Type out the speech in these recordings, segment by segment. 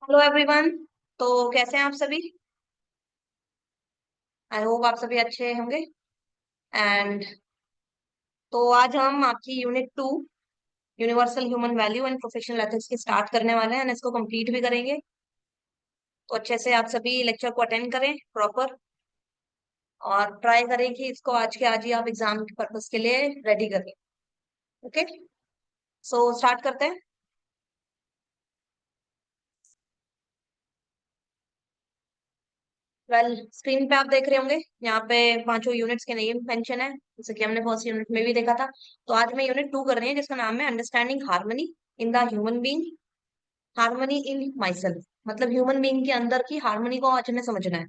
Hello everyone. तो कैसे हैं आप सभी? आई होप आप सभी अच्छे होंगे। एंड तो आज हम आपकी unit 2 universal human value and professional ethics की स्टार्ट करने वाले हैं, and इसको कंप्लीट भी करेंगे। तो अच्छे से आप सभी लेक्चर को अटेंड करें प्रॉपर, और ट्राई करें कि इसको आज के आज ही आप एग्जाम के पर्पज के लिए रेडी करें। ओके, सो स्टार्ट करते हैं। वेल, स्क्रीन पे आप देख रहे होंगे, यहाँ पे पांचों यूनिट्स के नेम मेंशन है, जैसे कि हमने फर्स्ट यूनिट में भी देखा था। तो आज मैं यूनिट 2 कर रही हूँ, जिसका नाम है understanding harmony in the human being, harmony in myself. मतलब ह्यूमन बीइंग के अंदर की हार्मनी को आज हमें समझना है।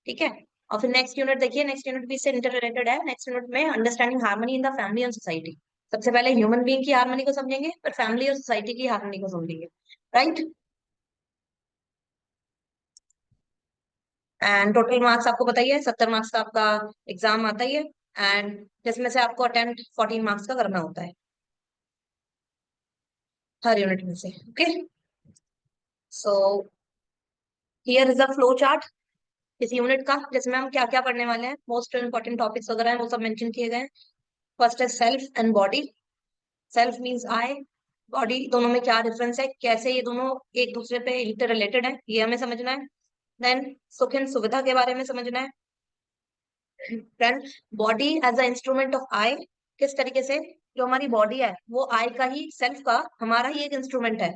ठीक है। और फिर नेक्स्ट यूनिट देखिए, नेक्स्ट यूनिट भी इससे इंटर रिलेटेड है। नेक्स्ट यूनिट में understanding harmony in the family and society. सबसे पहले ह्यूमन बीइंग की हार्मनी को समझेंगे, फिर फैमिली और सोसाइटी की हार्मनी को समझेंगे। राइट। एंड टोटल मार्क्स आपको पता ही है, 70 मार्क्स का आपका एग्जाम आता ही है। एंड जिसमें से आपको अटेम्प्ट 14 मार्क्स का करना होता है हर यूनिट में से। Okay, so here is a flow chart इस यूनिट का, जिसमें हम क्या क्या पढ़ने वाले हैं, मोस्ट इंपॉर्टेंट टॉपिक्स वगैरह हैं वो सब मेंशन किए गए हैं। फर्स्ट है self and body. Self means I, body, दोनों में क्या डिफरेंस है, कैसे ये दोनों एक दूसरे पे इंटर रिलेटेड है, ये हमें समझना है। देन सुख एंड सुविधा के बारे में समझना है। Then body as a instrument of I, किस तरीके से जो हमारी बॉडी है वो आई का ही, सेल्फ का हमारा ही एक इंस्ट्रूमेंट है,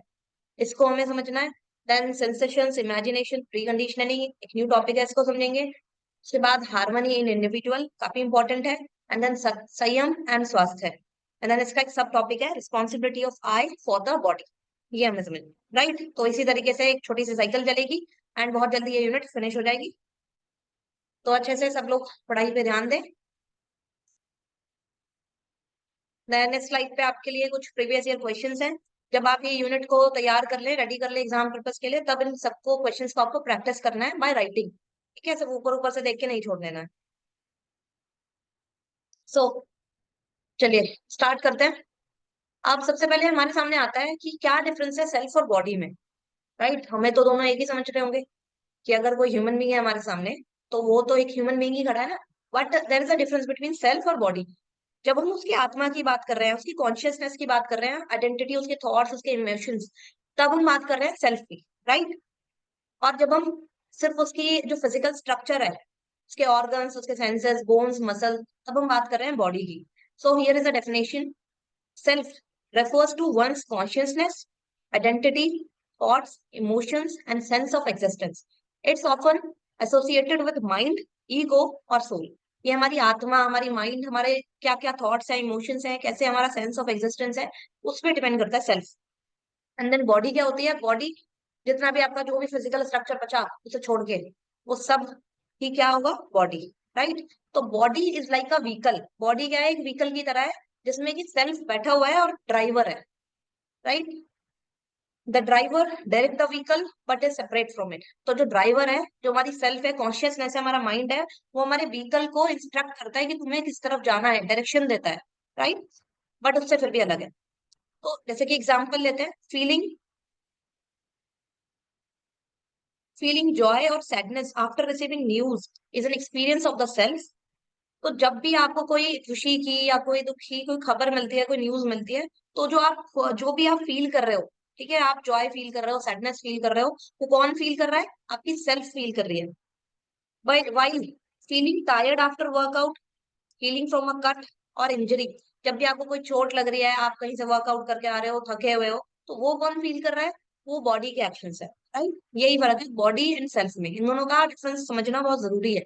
इसको हमें समझना है। Then sensations, imagination, pre conditioning, एक न्यू टॉपिक है, इसको समझेंगे। उसके बाद हार्मनी इन इंडिविजुअल, काफी इंपॉर्टेंट है। And then sanyam and swasthya है। एंड देन इसका एक सब टॉपिक है, responsibility of I for the body. ये हमें समझना, राइट। तो इसी तरीके से एक छोटी सी साइकिल चलेगी, एंड बहुत जल्दी ये यूनिट फिनिश हो जाएगी। तो अच्छे से सब लोग पढ़ाई पे ध्यान दें। नेक्स्ट स्लाइड पे आपके लिए कुछ प्रीवियस ईयर क्वेश्चंस हैं। जब आप ये यूनिट को तैयार कर ले, रेडी कर ले एग्जाम पर्पस के लिए, तब इन सबको क्वेश्चंस को आपको प्रैक्टिस करना है बाय राइटिंग। ठीक है, सब ऊपर ऊपर से देख के नहीं छोड़ देना है। सो चलिए स्टार्ट करते हैं। अब सबसे पहले हमारे सामने आता है कि क्या डिफरेंस है सेल्फ और बॉडी में। राइट, हमें तो दोनों एक ही समझ रहे होंगे कि अगर कोई ह्यूमन बींग है हमारे सामने, तो वो तो एक ह्यूमन बींग ही खड़ा है ना। But there is a difference between self और बॉडी। जब हम उसकी आत्मा की बात कर रहे हैं, उसकी कॉन्शियसनेस की बात कर रहे हैं, आइडेंटिटी, उसके थॉट्स, उसके इमोशंस, तब हम बात कर रहे हैं सेल्फ की। राइट। और जब हम सिर्फ उसकी जो फिजिकल स्ट्रक्चर है, उसके ऑर्गन्स, उसके सेंसेस, बोन्स, मसल, तब हम बात कर रहे हैं बॉडी की। So here is a definition. Self refers to one's consciousness, identity, thoughts, emotions, and sense of existence. It's often associated with mind, ego और soul. ये हमारी आत्मा, हमारी माइंड, हमारे क्या क्या थॉट्स हैं, इमोशंस हैं, कैसे हमारा सेंस ऑफ एग्जिस्टेंस है, उस पर डिपेंड करता है सेल्फ। एंड देन बॉडी क्या होती है? बॉडी जितना भी आपका जो भी फिजिकल स्ट्रक्चर बचा उसे छोड़ के, वो सब ही क्या होगा? बॉडी। राइट। तो body is like a vehicle. Body क्या है? एक व्हीकल की तरह है, जिसमें कि सेल्फ बैठा हुआ है और ड्राइवर है। Right. The driver direct the vehicle but is separate from it. तो जो ड्राइवर है, जो हमारी सेल्फ है, कॉन्शियसनेस है, हमारा माइंड है, वो हमारे व्हीकल को इंस्ट्रक्ट करता है कि तुम्हें किस तरफ जाना है, डायरेक्शन देता है। राइट। बट उससे फिर भी अलग है। तो जैसे कि एग्जाम्पल लेते हैं, फीलिंग जॉय और sadness after receiving news is an experience of the self. तो जब भी आपको कोई खुशी की या कोई दुख की कोई खबर मिलती है, कोई न्यूज मिलती है, तो जो भी आप फील कर रहे हो, ठीक है, आप जॉय फील कर रहे हो, सैडनेस फील कर रहे हो, वो कौन फील कर रहा है? आपकी सेल्फ फील कर रही है। While feeling tired after workout, healing from a cut और इंजरी, जब भी आपको कोई चोट लग रही है, आप कहीं से वर्कआउट करके आ रहे हो, थके हुए हो, तो वो कौन फील कर रहा है? वो बॉडी के एक्शंस है। राइट। यही फर्क है बॉडी एंड सेल्फ में, इन दोनों का डिफरेंस समझना बहुत जरूरी है।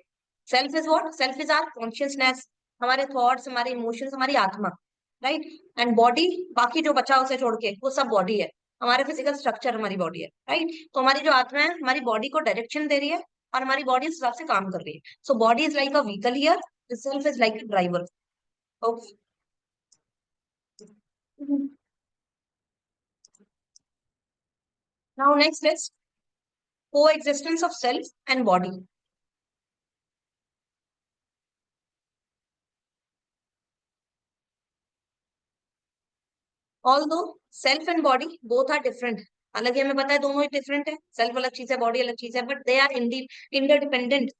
Self is what? Self is our consciousness, हमारे थॉट्स, हमारे इमोशंस, हमारी आत्मा। राइट। एंड बॉडी, बाकी जो बचा उसे छोड़ के, वो सब बॉडी है। हमारे फिजिकल स्ट्रक्चर हमारी बॉडी है। राइट। तो हमारी जो आत्मा है, हमारी बॉडी को डायरेक्शन दे रही है, और हमारी बॉडी उस हिसाब से काम कर रही है। So body is like a vehicle here, the self is like a driver. Okay. Now next is coexistence of self and body. Although self and body both are different, हालांकि हमें पता है दोनों ही डिफरेंट है, सेल्फ अलग चीज है, body अलग चीज है, but they are interdependent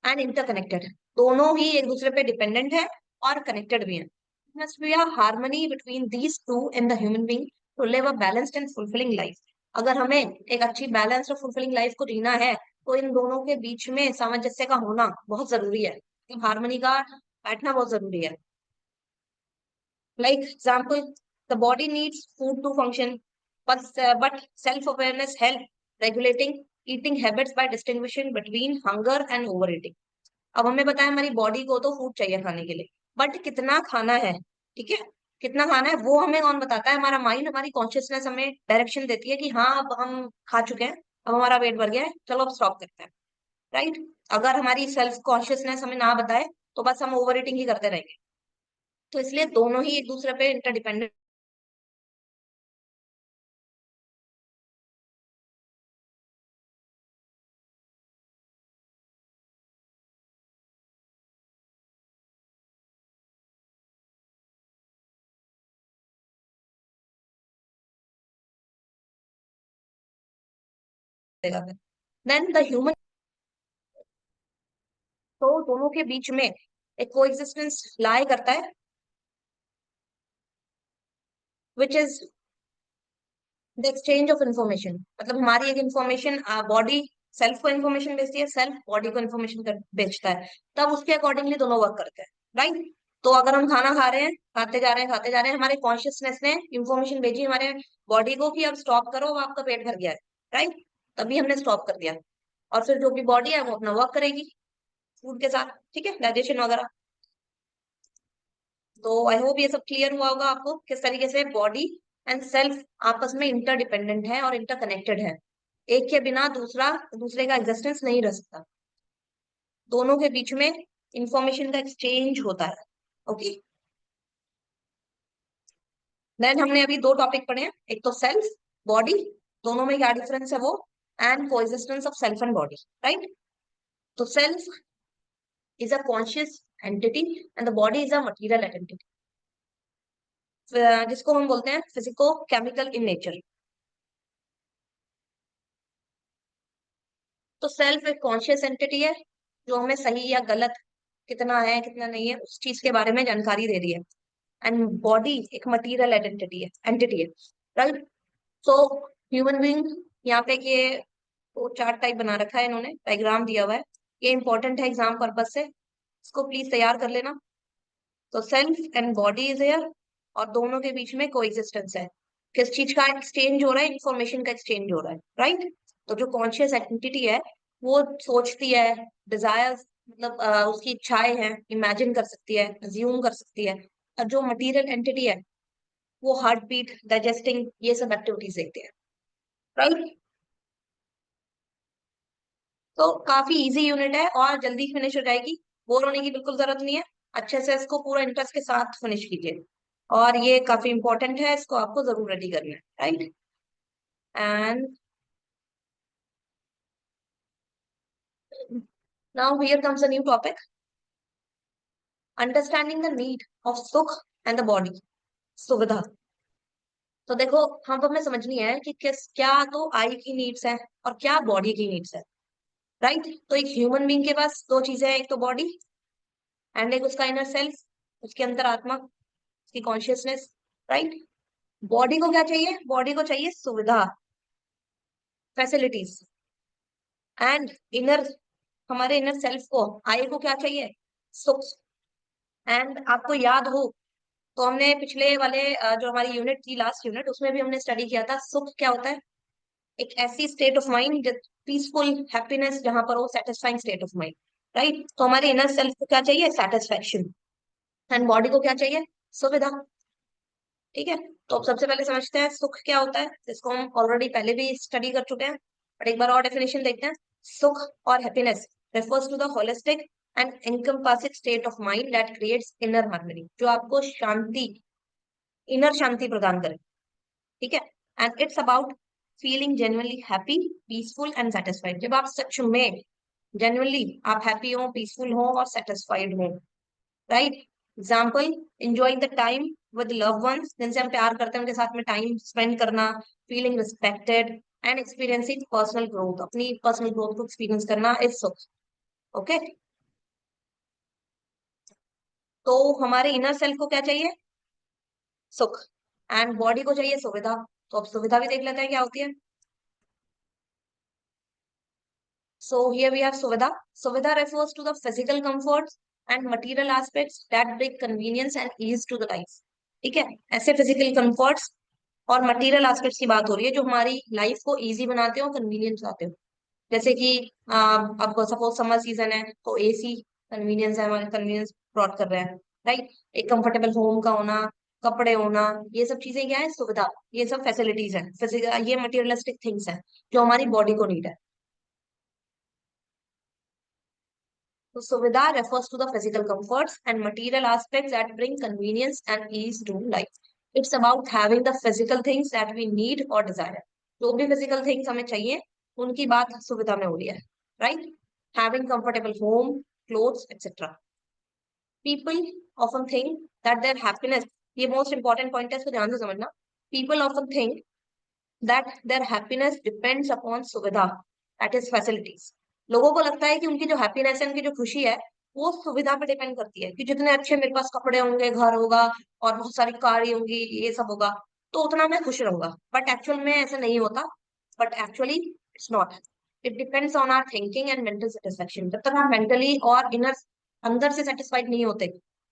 and interconnected. दोनों ही एक दूसरे पे डिपेंडेंट है और कनेक्टेड भी है। Must be a harmony between these two in the human being to live a balanced and fulfilling life. अगर हमें एक अच्छी बैलेंस्ड और फुलफिलिंग लाइफ को जीना है तो इन दोनों के बीच में सामंजस्य का होना बहुत जरूरी है, हार्मनी का बैठना बहुत जरूरी है। Like example, the body needs food to function, but self-awareness help regulating eating habits by distinguishing between hunger and overeating. अब हमें पता है हमारी बॉडी को तो फूड चाहिए खाने के लिए, बट कितना खाना है, ठीक है, कितना खाना है वो हमें कौन बताता है? हमारा माइंड, हमारी कॉन्शियसनेस हमें डायरेक्शन देती है कि हाँ अब हम खा चुके हैं, अब हमारा पेट भर गया है, चलो अब स्टॉप करते हैं। राइट। अगर हमारी सेल्फ कॉन्शियसनेस हमें ना बताए तो बस हम ओवर ईटिंग ही करते रहेंगे। तो इसलिए दोनों ही एक दूसरे पे इंटरडिपेंडेंट है। देन द ह्यूमन, तो दोनों के बीच में एक कोएग्जिस्टेंस लाई करता है, which is the exchange of information. मतलब हमारी एक इंफॉर्मेशन, बॉडी सेल्फ को इंफॉर्मेशन भेजती है, सेल्फ बॉडी को इंफॉर्मेशन भेजता है, तब उसके अकॉर्डिंगली दोनों वर्क करते हैं। राइट। तो अगर हम खाना खा रहे हैं, खाते जा रहे हैं, खाते जा रहे हैं, हमारे कॉन्शियसनेस ने इंफॉर्मेशन भेजी हमारे बॉडी को कि अब स्टॉप करो, अब आपका पेट भर गया है। राइट। तभी हमने स्टॉप कर दिया, और फिर जो भी बॉडी है वो अपना वर्क करेगी फूड के साथ, ठीक है, डाइजेशन वगैरह। तो आई होप ये सब क्लियर हुआ होगा आपको किस तरीके से बॉडी एंड सेल्फ आपस में इंटरडिपेंडेंट है और इंटरकनेक्टेड है। एक के बिना दूसरा दूसरे का एग्जिस्टेंस नहीं रह सकता। दोनों के बीच में इंफॉर्मेशन का एक्सचेंज होता है। ओके। देन हमने अभी दो टॉपिक पढ़े हैं, एक तो सेल्फ, बॉडी, दोनों में क्या डिफरेंस है वो, and coexistence of self and body. Right. तो self is a conscious entity and the body is a material entity, जिसको हम बोलते हैं फिजिको केमिकल इन नेचर। तो सेल्फ एक कॉन्शियस एंटिटी है जो हमें सही या गलत, कितना है कितना नहीं है उस चीज के बारे में जानकारी दे रही है। एंड बॉडी एक मटीरियल आइडेंटिटी है, एंटिटी है। राइट। सो ह्यूमन बीइंग, यहाँ पे ये वो चार्ट टाइप बना रखा है इन्होंने, डायग्राम दिया हुआ है, ये इंपॉर्टेंट है एग्जाम पर्पज से, इसको प्लीज तैयार कर लेना। तो self and body is here, और दोनों के बीच में कोएग्जिस्टेंस है। किस चीज का एक्सचेंज हो रहा है? इंफॉर्मेशन का एक्सचेंज हो रहा है। राइट। तो जो कॉन्शियस एंटिटी है वो सोचती है, डिजायर्स, मतलब उसकी इच्छाएं हैं, इमेजिन कर सकती है, अज्यूम कर सकती है। और जो मटीरियल एंटिटी है वो हार्ट बीट, डाइजेस्टिंग, ये सब एक्टिविटीज देखते हैं। राइट। तो काफी इजी यूनिट है और जल्दी फिनिश हो जाएगी, बोर होने की बिल्कुल जरूरत नहीं है। अच्छे से इसको पूरा इंटरेस्ट के साथ फिनिश कीजिए, और ये काफी इंपॉर्टेंट है, इसको आपको जरूर रेडी करना है। Right. And now here comes a new topic, understanding the need of सुख एंड द बॉडी, सुविधा। तो देखो, हम हमें समझनी है कि किस क्या तो आई की नीड्स है और क्या बॉडी की नीड्स है। राइट। तो एक ह्यूमन बीइंग के पास दो चीजें हैं, एक तो बॉडी एंड एक उसका इनर सेल्फ, उसके अंदर आत्मा, उसकी कॉन्शियसनेस। राइट। बॉडी को क्या चाहिए? बॉडी को चाहिए सुविधा, फैसिलिटीज। एंड इनर, हमारे इनर सेल्फ को, आई को क्या चाहिए? सुख। एंड आपको याद हो तो हमने पिछले वाले जो हमारी यूनिट थी, लास्ट यूनिट, उसमें भी हमने स्टडी किया था सुख क्या होता है। एक ऐसी state of mind, peaceful happiness, जहां पर वो satisfying state of mind. Right. तो हमारे इनर सेल्फ को क्या चाहिए? सेटिस्फेक्शन। एंड बॉडी को क्या चाहिए? सुविधा। ठीक है। तो अब सबसे पहले समझते हैं सुख क्या होता है, जिसको हम ऑलरेडी पहले भी स्टडी कर चुके हैं, बट एक बार और डेफिनेशन देखते हैं। सुख और happiness refers to the holistic and encompassing state of mind that creates inner harmony, जो आपको शांति, इनर शांति प्रदान करे। ठीक है। And it's about feeling genuinely happy, peaceful and satisfied. जब आप सच में जेन्युइनली आप हैप्पी हो, पीसफुल हो और सेटिस्फाइड हो। Right. Example, enjoying the time with love ones, जिनसे हम प्यार करते हैं उनके साथ में टाइम स्पेंड करना, feeling respected and experiencing personal growth, अपनी पर्सनल ग्रोथ को एक्सपीरियंस करना इज सुख। ओके, तो हमारे इनर सेल्फ को क्या चाहिए? सुख। एंड बॉडी को चाहिए सुविधा। तो अब सुविधा भी देख लेते हैं क्या होती है। So here we have Suvidha. Suvidha refers to the physical comforts and material aspects that bring convenience and ease to the life. ठीक है, ऐसे फिजिकल कंफर्ट्स और मटेरियल एस्पेक्ट्स की बात हो रही है जो हमारी लाइफ को इजी बनाते हो, कन्वीनियंस लाते हो। जैसे कि अब सपोज समर सीजन है तो एसी कन्वीनियंस है, हमारे कन्वीनियंस ब्रॉट कर रहा है, राइट। एक कंफर्टेबल होम का होना, कपड़े होना, ये सब चीजें क्या है? सुविधा। ये सब फैसिलिटीज है, फिजिकल, ये मटेरियलिस्टिक थिंग्स हैं जो हमारी बॉडी को नीड है। So Suvidha refers to the physical comforts and material aspects that bring convenience and ease to life. It's about having the physical things that we need or desire. जो भी physical things हमें चाहिए, उनकी बात सुविधा में हो रही है, right? Having comfortable home, clothes, etc. People often think that their happiness, ये most important point है, इसको ध्यान से समझना. People often think that their happiness depends upon सुविधा, that is facilities. लोगों को लगता है कि उनकी जो हैप्पीनेस है, उनकी जो खुशी है, वो सुविधा पे डिपेंड करती है कि जितने अच्छे मेरे पास कपड़े होंगे, घर होगा और बहुत सारी कार होंगी, ये सब होगा, तो उतना मैं खुश रहूंगा। बट एक्चुअल में ऐसा नहीं होता। But actually it's not. It depends on our thinking and mental satisfaction. जब तक आप मेंटली और इनर अंदर से सेटिस्फाइड नहीं होते,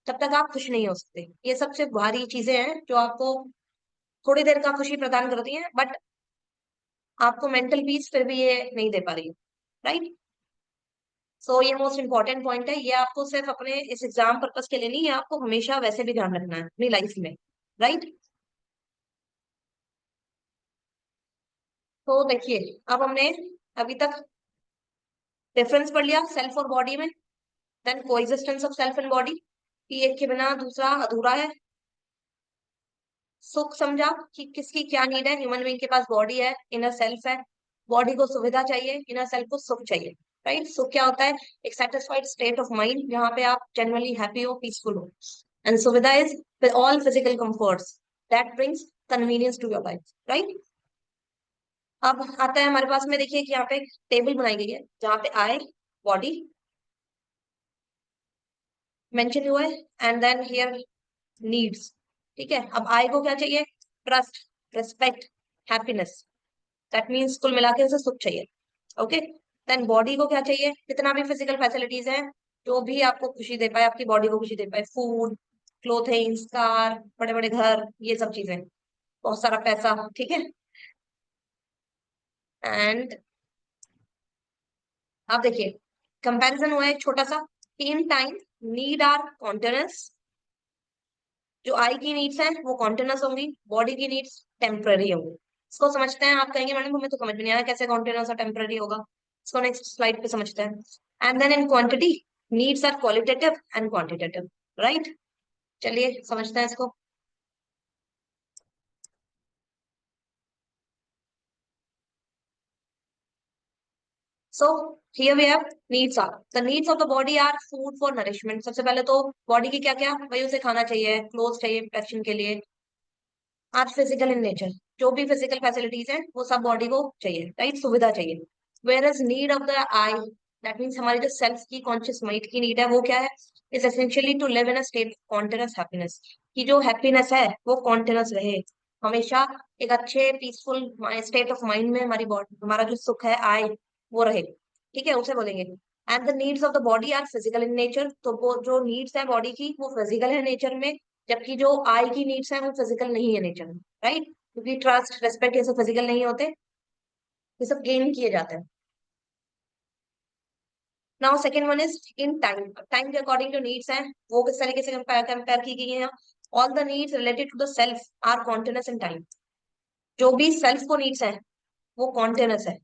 तब तक आप खुश नहीं हो सकते। ये सबसे भारी चीजें हैं जो आपको थोड़ी देर का खुशी प्रदान करती हैं, बट आपको मेंटल पीस फिर भी ये नहीं दे पा रही है, राइट। सो ये मोस्ट इंपॉर्टेंट पॉइंट है, ये आपको सिर्फ अपने इस एग्जाम पर्पस के लिए नहीं, ये आपको हमेशा वैसे भी ध्यान रखना है अपनी लाइफ में, राइट। तो देखिए, अब हमने अभी तक डिफरेंस पढ़ लिया सेल्फ और बॉडी में, then coexistence of self and body, कि एक के बिना दूसरा अधूरा है। सुख समझा कि किसकी क्या नीड है, ह्यूमन बीइंग के पास बॉडी है, इनर सेल्फ है, बॉडी को सुविधा चाहिए, इनर सेल्फ को सुख चाहिए, राइट। सुख क्या होता है? एक सेटिस्फाइड स्टेट ऑफ माइंड जहाँ पे आप जनरली हैप्पी हो, पीसफुल हो। एंड सुविधा is all physical comforts that brings convenience to your life, right. अब आता है हमारे पास में, देखिए कि यहाँ पे एक टेबल बनाई गई है जहाँ पे आई, बॉडी मेंशन हुआ है, एंड देन हियर नीड्स। ठीक है, अब आई को क्या चाहिए? Trust, respect, happiness. That means कुल मिला के उसे सुख चाहिए। ओके, देन बॉडी को क्या चाहिए? जितना भी फिजिकल फैसिलिटीज हैं, जो भी आपको खुशी दे पाए, आपकी बॉडी को खुशी दे पाए, फूड, क्लोथिंग्स, कार, बड़े बड़े घर, ये सब चीजें, बहुत सारा पैसा, ठीक है। एंड आप देखिए, कंपैरिजन हुआ है एक छोटा सा, in time need are continuous. जो आई की नीड्स हैं वो कॉन्टिन्यूस होंगी, बॉडी की नीड्स टेम्पररी होंगी। इसको समझते हैं। आप कहेंगे मैडम हमें तो समझ में नहीं आया कैसे कॉन्टिन्यूस और टेम्पररी होगा। इसको नेक्स्ट स्लाइड पे समझते हैं। And then in quantity, needs are qualitative and quantitative, right. चलिए समझते हैं इसको। So here we have needs are, the needs of the body are food for nourishment. सबसे पहले तो बॉडी की क्या क्या भाई, उसे खाना चाहिए, क्लोथ चाहिए प्रोटेक्शन के लिए, आर फिजिकल इन नेचर। जो भी फिजिकल फैसिलिटीज है वो सब बॉडी को चाहिए, राइट, सुविधा चाहिए। Where is need of the I, that means हमारी जो सेल्फ की कॉन्शियस माइंड की नीड है वो क्या है? Is essentially to live in a state continuous happiness, कि जो हैप्पीनेस है वो कॉन्टिन्यूस रहे, हमेशा एक अच्छे पीसफुल स्टेट ऑफ माइंड में हमारी बॉडी, हमारा जो सुख है आई, वो रहे, ठीक है, उसे बोलेंगे। And the needs of the body are physical in nature, तो वो जो नीड्स है बॉडी की वो फिजिकल है नेचर में, जबकि जो आई की नीड्स है वो फिजिकल नहीं है नेचर में, राइट। क्योंकि ट्रस्ट, रेस्पेक्ट ये सब फिजिकल नहीं होते, ये सब गेन किए जाते हैं। Now second one is in time. Time के अकॉर्डिंग जो नीड्स हैं वो किस तरीके से कंपेयर की गई है? All the needs related to the self are continuous in time. जो भी सेल्फ को नीड्स है वो कॉन्टिन्यूस है,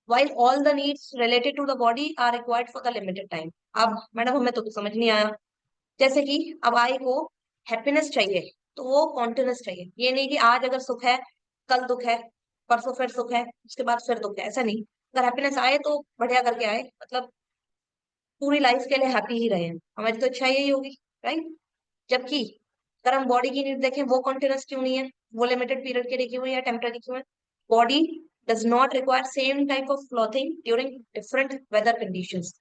while all the needs related to the body are required for the limited time। अब मैडम हमें तो समझ नहीं आया। जैसे कि अब आई को हैप्पीनेस चाहिए, तो वो कॉन्टिन्यूस चाहिए, ये नहीं कि आज अगर सुख है, कल दुख है, परसों फिर सुख है, उसके बाद फिर दुख है, ऐसा नहीं। अगर हैप्पीनेस आए तो बढ़िया करके आए, मतलब पूरी लाइफ के लिए हैप्पी ही रहे। हमारी तो इच्छा यही होगी, राइट। जबकि अगर हम बॉडी की नीड देखें, वो कॉन्टिन्यूस क्यों नहीं है, वो लिमिटेड पीरियड के लिए क्यों है या टेम्पररी क्यों है? Body does not require same type of clothing during different weather conditions.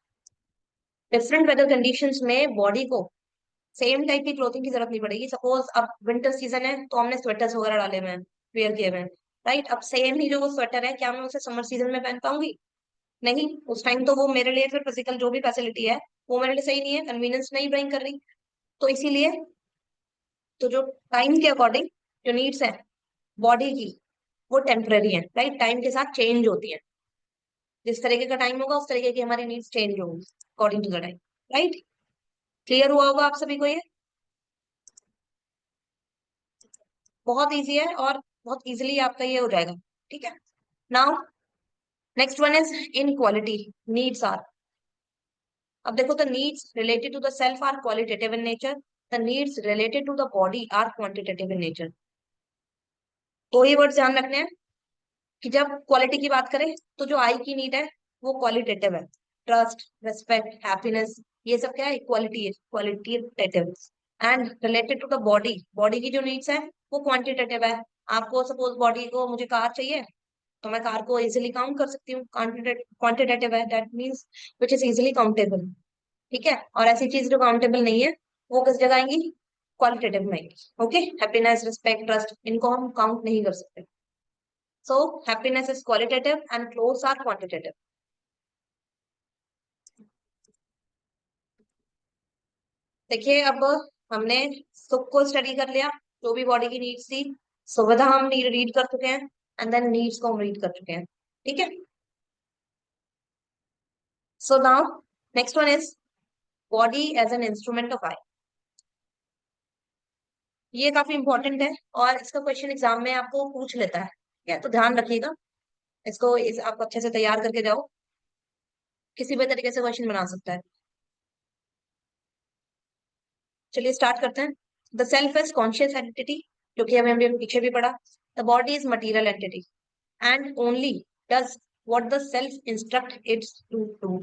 Different weather conditions में बॉडी को सेम टाइप की क्लोथिंग की जरूरत नहीं पड़ेगी। सपोज अब विंटर सीजन है तो हमने स्वेटर्स वगैरह डाले हुए हैं, वेयर किए हुए हैं, राइट। अब सेम ही जो वो स्वेटर है, क्या मैं उसे समर सीजन में पहन पाऊंगी? नहीं, उस टाइम तो वो मेरे लिए फिर फिजिकल जो भी फैसिलिटी है वो मेरे लिए सही नहीं है, कन्वीनियंस नहीं ब्रिंग कर रही। तो इसीलिए तो जो टाइम के अकॉर्डिंग जो नीड्स है बॉडी की वो टेम्पररी है, राइट, टाइम के साथ चेंज होती है। जिस तरीके का टाइम होगा उस तरीके की हमारी नीड्स चेंज होंगी according to the time, right. Clear हुआ होगा आप सभी को ये? बहुत इजी है और बहुत इजीली आपका ये हो जाएगा, ठीक है। Now next one is in quality. Needs are, अब देखो, the needs related to the self are qualitative in nature, the needs related to the body are quantitative in nature. तो ये वर्ड ध्यान रखने हैं कि जब क्वालिटी की बात करें तो जो आई की नीड है वो क्वालिटेटिव है। ट्रस्ट, रेस्पेक्ट, हैप्पीनेस, ये सब क्या है? इक्वालिटी है, qualitative. And related to the body, body की जो नीड्स है वो क्वांटिटेटिव है। आपको सपोज बॉडी को, मुझे कार चाहिए तो मैं कार को इजिली काउंट कर सकती हूँ, क्वांटिटेटिव है, that means which is easily countable, ठीक है। और ऐसी चीज जो काउंटेबल नहीं है वो किस जगह आएंगी? क्वालिटेटिव में आएंगी, ओके। हैप्पीनेस, रिस्पेक्ट, ट्रस्ट, इनको हम काउंट नहीं कर सकते। So happiness is qualitative and clothes are quantitative. देखिए, अब हमने सुख को स्टडी कर लिया, जो भी बॉडी की नीड्स थी। सुविधा हम रीड कर चुके हैं, एंड देन नीड्स को हम रीड कर चुके हैं, ठीक है। So now next one is body as an instrument of I. ये काफी इंपॉर्टेंट है और इसका क्वेश्चन एग्जाम में आपको पूछ लेता है, ठीक है, तो ध्यान रखिएगा इसको। आप अच्छे से तैयार करके जाओ, किसी भी तरीके से क्वेश्चन बना सकता है। चलिए स्टार्ट करते हैं। The self is conscious entity, जो कि हमें अभी पीछे भी पढ़ा। The body is material entity and only does what the self instruct its to do.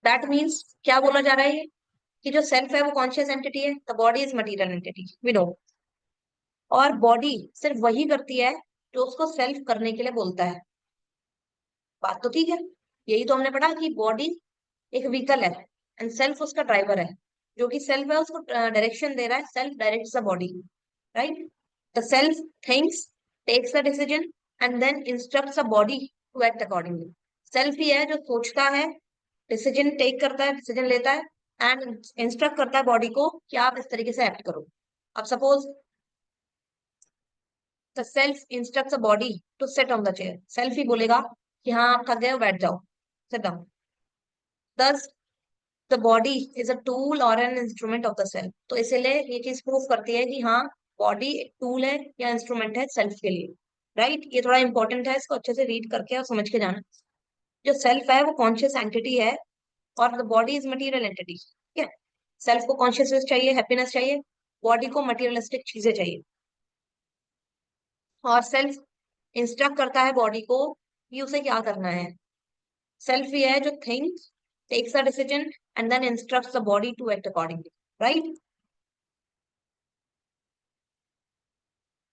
That means क्या बोला जा रहा है ये? कि जो सेल्फ है वो कॉन्शियस एंटिटी है, the body is material entity, we know. और बॉडी सिर्फ वही करती है जो उसको सेल्फ करने के लिए बोलता है। बात तो ठीक है, यही तो हमने पढ़ा कि बॉडी एक व्हीकल है एंड सेल्फ उसका ड्राइवर है। जो कि सेल्फ है उसको डायरेक्शन दे रहा है, self directs the body, right. The self thinks, takes the decision and then instructs the body to act accordingly. Self ही है जो सोचता है, डिसीजन टेक करता है, डिसीजन लेता है एंड इंस्ट्रक्ट करता है बॉडी को कि आप इस तरीके से एक्ट करो। अब suppose the self instructs a body to sit on the chair, self ही बोलेगा कि हाँ आप थक गए हो, बैठ जाओ, sit down. Thus the body is a tool और an instrument of the self. तो इसीलिए ये चीज प्रूव करती है कि हाँ, बॉडी एक टूल है या इंस्ट्रूमेंट है सेल्फ के लिए, राइट। ये थोड़ा इंपॉर्टेंट है, इसको अच्छे से रीड करके और समझ के जाना। जो सेल्फ है वो कॉन्शियस एंटिटी है और the body is material entity, ठीक है। सेल्फ को कॉन्शियसनेस चाहिए, हैप्पीनेस चाहिए, बॉडी को मटीरियलिस्टिक चीजें चाहिए। और सेल्फ इंस्ट्रक्ट करता है बॉडी को कि उसे क्या करना है। सेल्फ ही है जो thinks, takes a decision and then instructs the body to act accordingly, right.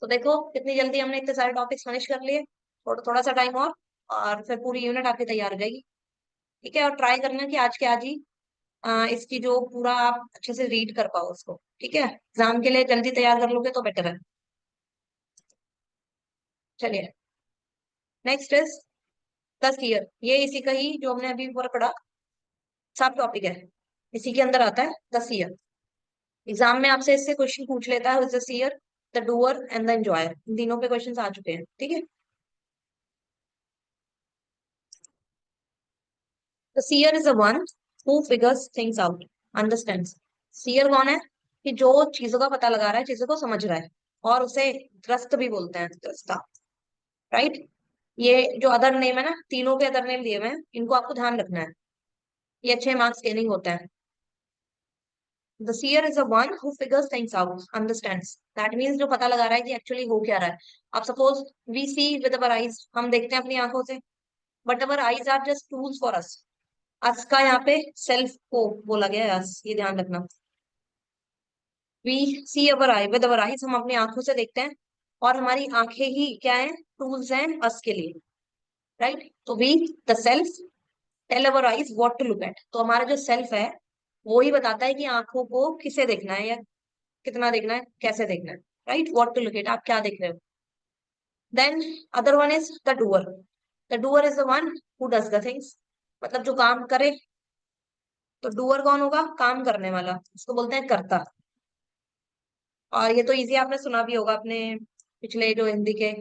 तो देखो कितनी जल्दी हमने इतने सारे टॉपिक्स फिनिश कर लिए। थोड़ा थोड़ा सा टाइम और फिर पूरी यूनिट आपकी तैयार हो जाएगी, ठीक है। और ट्राई करना कि आज के आज ही इसकी जो पूरा आप अच्छे से रीड कर पाओ उसको, ठीक है। एग्जाम के लिए जल्दी तैयार कर लोगे तो बेटर है। चलिए, नेक्स्ट इज द ईयर। ये इसी का ही जो हमने अभी ऊपर पढ़ा सब टॉपिक है, इसी के अंदर आता है द ईयर। एग्जाम में आपसे इससे क्वेश्चन पूछ लेता है, the seer, the doer and the enjoyer, इन तीनों पे क्वेश्चन आ चुके हैं, ठीक है। The seer is the one who figures things out, understands. Seer कौन है? कि जो चीजों का पता लगा रहा है, चीजों को समझ रहा है, और उसे त्रस्त भी बोलते हैं, त्रस्ता, राइट। ये जो अदर नेम है ना, तीनों के अदर नेम दिए हुए हैं, इनको आपको ध्यान रखना है, ये अच्छे मार्क्स गेनिंग होता है। The seer is the one who figures things out, understands, that means जो पता लगा रहा है कि एक्चुअली हो क्या रहा है। अब suppose we see with our eyes, हम देखते हैं अपनी आंखों से, but our eyes are just tools for us. Us का यहाँ पे सेल्फ को बोला गया है, अस, ये ध्यान रखना। We see our I with our eyes, हम अपनी आंखों से देखते हैं और हमारी आंखें ही क्या है? टूल्स हैं अस के लिए, राइट। तो we the self tell our eyes what to look at. तो हमारा जो सेल्फ है वो ही बताता है कि आंखों को किसे देखना है, या कितना देखना है, कैसे देखना है, right. What to look at, आप क्या देख रहे हो। Then other one is the doer. The doer is the one who does the things, मतलब जो काम करे। तो डूअर कौन होगा, काम करने वाला, उसको बोलते हैं कर्ता। और ये तो इजी आपने सुना भी होगा अपने पिछले जो हिंदी के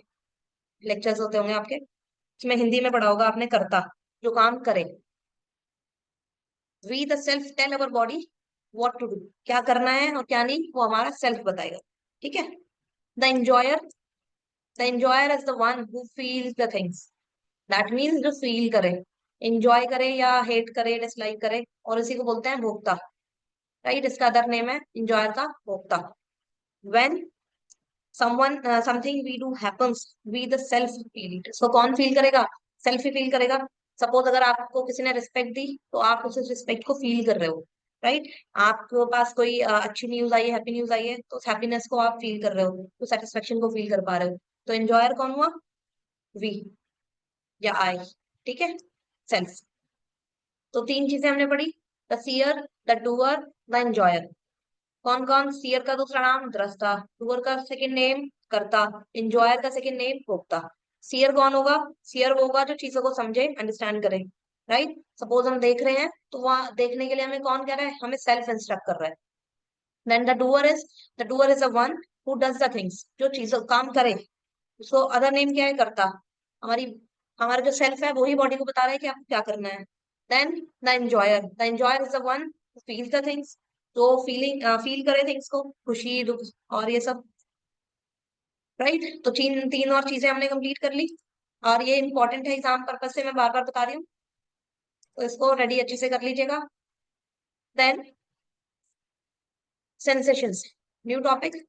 लेक्चर्स होते होंगे आपके, इसमें हिंदी में पढ़ा होगा आपने, कर्ता जो काम करे। We the self tell our body what to do, क्या करना है और क्या नहीं वो हमारा सेल्फ बताएगा, ठीक है। The enjoyer, the enjoyer is the one who feels the things. That means जो फील करे, एंजॉय करे या हेट करे, डिसलाइक करे, और इसी को बोलते हैं भोक्ता, राइट। इसका अदर नेम है एंजॉयर का भोक्ता। When someone something we do happens, we the self feel it. इसको कौन फील करेगा, सेल्फ ही फील करेगा। सपोज अगर आपको किसी ने रिस्पेक्ट दी तो आप उस रिस्पेक्ट को फील कर रहे हो, राइट। आपके पास कोई अच्छी न्यूज आई है, हैप्पी न्यूज आई है, तो उस हैप्पीनेस को आप फील कर रहे हो, तो सेटिस्फेक्शन को फील कर पा रहे हो। तो एंजॉयर कौन हुआ, वी या आई, ठीक है, सेल्फ। तो तीन चीजें हमने पढ़ी, the seer, the doer, the enjoyer. कौन कौन, सीयर का दूसरा नाम दृष्टा, डूअर का सेकंड नेम कर्ता, एंजॉयर का सेकंड नेम भोक्ता। सीयर कौन होगा, सीयर वो होगा जो चीजों को समझे, अंडरस्टैंड करे, राइट। सपोज हम देख रहे हैं तो वहां देखने के लिए हमें कौन कह रहा है, हमें सेल्फ इंस्ट्रक्ट कर रहा है। Then the doer is a one who does the things, जो चीजों काम करे। उसको अदर नेम क्या है, करता। हमारी हमारा जो सेल्फ है वही बॉडी को बता रहा है कि आपको क्या करना है। Then the enjoyer is the one feel the things, जो फील करे थिंग्स को, खुशी दुख और ये सब, राइट। तो तीन तीन और चीजें हमने कंप्लीट कर ली, और ये इंपॉर्टेंट है एग्जाम पर्पज से, मैं बार बार बता रही हूँ, तो इसको रेडी अच्छे से कर लीजिएगा। Then sensations, new topic.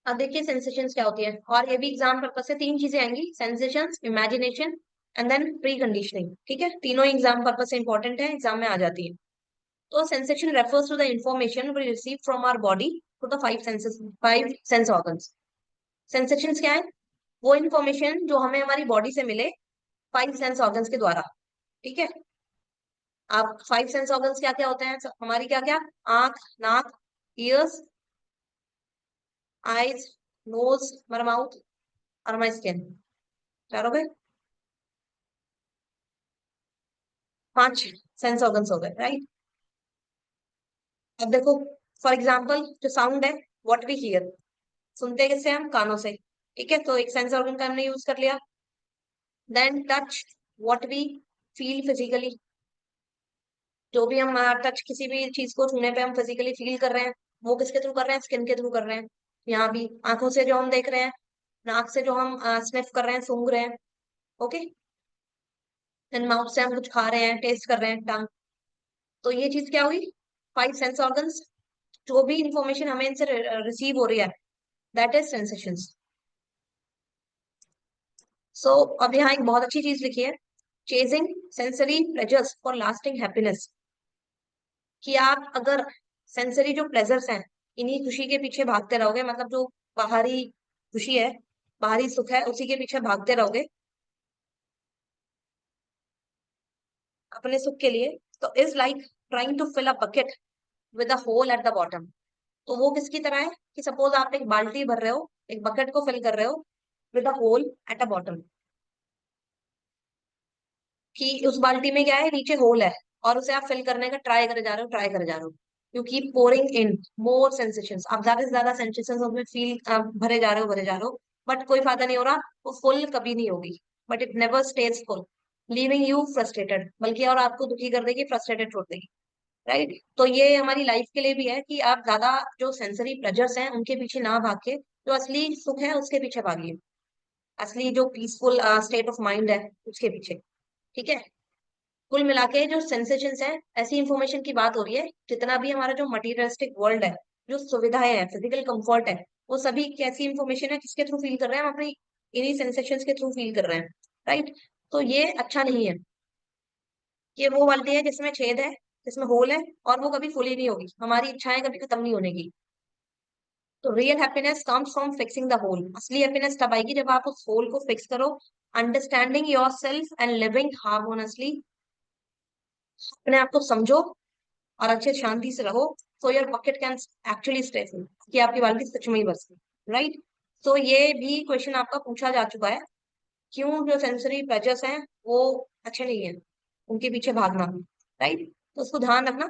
अब देखिए सेंसेशंस क्या होती है, और ये भी एग्जाम पर्पज से तीन चीजें आएंगी, sensations, imagination and then pre conditioning, ठीक है। तीनों एग्जाम पर्पज से इंपॉर्टेंट है, एग्जाम में आ जाती है। तो sensation refers to the information we receive from our body to the five senses, five sense organs. Sensations क्या है, वो इंफॉर्मेशन जो हमें हमारी बॉडी से मिले फाइव सेंस ऑर्गन्स के द्वारा, ठीक है। आप फाइव सेंस ऑर्गन्स क्या क्या होते हैं हमारी, क्या क्या, आंख, नाक, ईयर्स, आईज, नोज, हमारा माउथ और हमारी स्किन, चार हो गए, पांच सेंस ऑर्गन्स हो गए, राइट। अब देखो, फॉर एग्जाम्पल जो साउंड है, व्हाट वी हियर, सुनते हैं किससे, हम कानों से, ठीक है। तो एक सेंस ऑर्गन का हमने यूज कर लिया। Then touch, what we feel physically, जो भी हम टच, किसी भी चीज को छूने पे हम फिजिकली फील कर रहे हैं, वो किसके थ्रू कर रहे हैं, स्किन के थ्रू कर रहे हैं। यहाँ भी आंखों से जो हम देख रहे हैं, नाक से जो हम स्निफ कर रहे हैं, सूंघ रहे हैं, ओके। देन माउथ से हम कुछ खा रहे हैं, टेस्ट कर रहे हैं, टंग। तो ये चीज क्या हुई, फाइव सेंस ऑर्गन्स, जो भी इंफॉर्मेशन हमें इनसे रिसीव हो रही है, दैट इज सेंसेशंस। सो अब यहाँ एक बहुत अच्छी चीज लिखी है, chasing sensory pleasures for lasting happiness. कि आप अगर सेंसरी जो प्लेजर्स हैं, इन्हीं खुशी के पीछे भागते रहोगे, मतलब जो बाहरी खुशी है, बाहरी सुख है, उसी के पीछे भागते रहोगे अपने सुख के लिए, तो is like trying to fill a bucket with a hole at the bottom. तो वो किसकी तरह है, कि सपोज आप एक बाल्टी भर रहे हो, एक बकेट को फिल कर रहे हो with a hole at a bottom, कि उस बाल्टी में क्या है, नीचे होल है, और उसे आप फिल करने का ट्राई करे जा रहे हो, ट्राई करे जा रहे हो, you keep pouring in more sensations, आप ज्यादा से ज्यादा सेंसेशंस उसमें फील भरे जा रहे हो, भरे जा रहे हो, बट कोई फायदा नहीं हो रहा, वो फुल कभी नहीं होगी, but it never stage full, leaving U frustrated, बल्कि और आपको दुखी कर देगी, फ्रस्ट्रेटेड छोड़ देगी, राइट। तो ये हमारी लाइफ के लिए भी है कि आप ज्यादा जो सेंसरी प्लेजर्स हैं उनके पीछे ना भाग के, जो असली सुख है उसके पीछे भागिए, असली जो पीसफुल स्टेट ऑफ माइंड है उसके पीछे, ठीक है। कुल मिला के जो सेंसेशंस है, ऐसी इंफॉर्मेशन की बात हो रही है, जितना भी हमारा जो मटीरियलिस्टिक वर्ल्ड है, जो सुविधाएं हैं, फिजिकल कंफर्ट है, वो सभी कैसी इंफॉर्मेशन है, किसके थ्रू फील कर रहे हैं, हम अपनी इन्हीं सेंसेशंस के थ्रू फील कर रहे हैं, राइट। तो ये अच्छा नहीं है, ये वो बाल्टी है जिसमें छेद है, जिसमें होल है, और वो कभी फुली नहीं होगी, हमारी इच्छाएं कभी खत्म नहीं होने की, तो real happiness comes from fixing the hole. असली हैप्पीनेस तब आएगी जब आप उस होल को फिक्स करो, understanding your self and living harmoniously. अपने आप को समझो और अच्छे शांति से रहो, so your bucket can actually stay full, कि आपकी बाल्टी सच में ही बस गई, राइट। तो ये भी क्वेश्चन आपका पूछा जा चुका है, क्यों जो सेंसरी प्लेजर्स हैं वो अच्छे नहीं है, उनके पीछे भागना, राइट। तो उसको ध्यान रखना।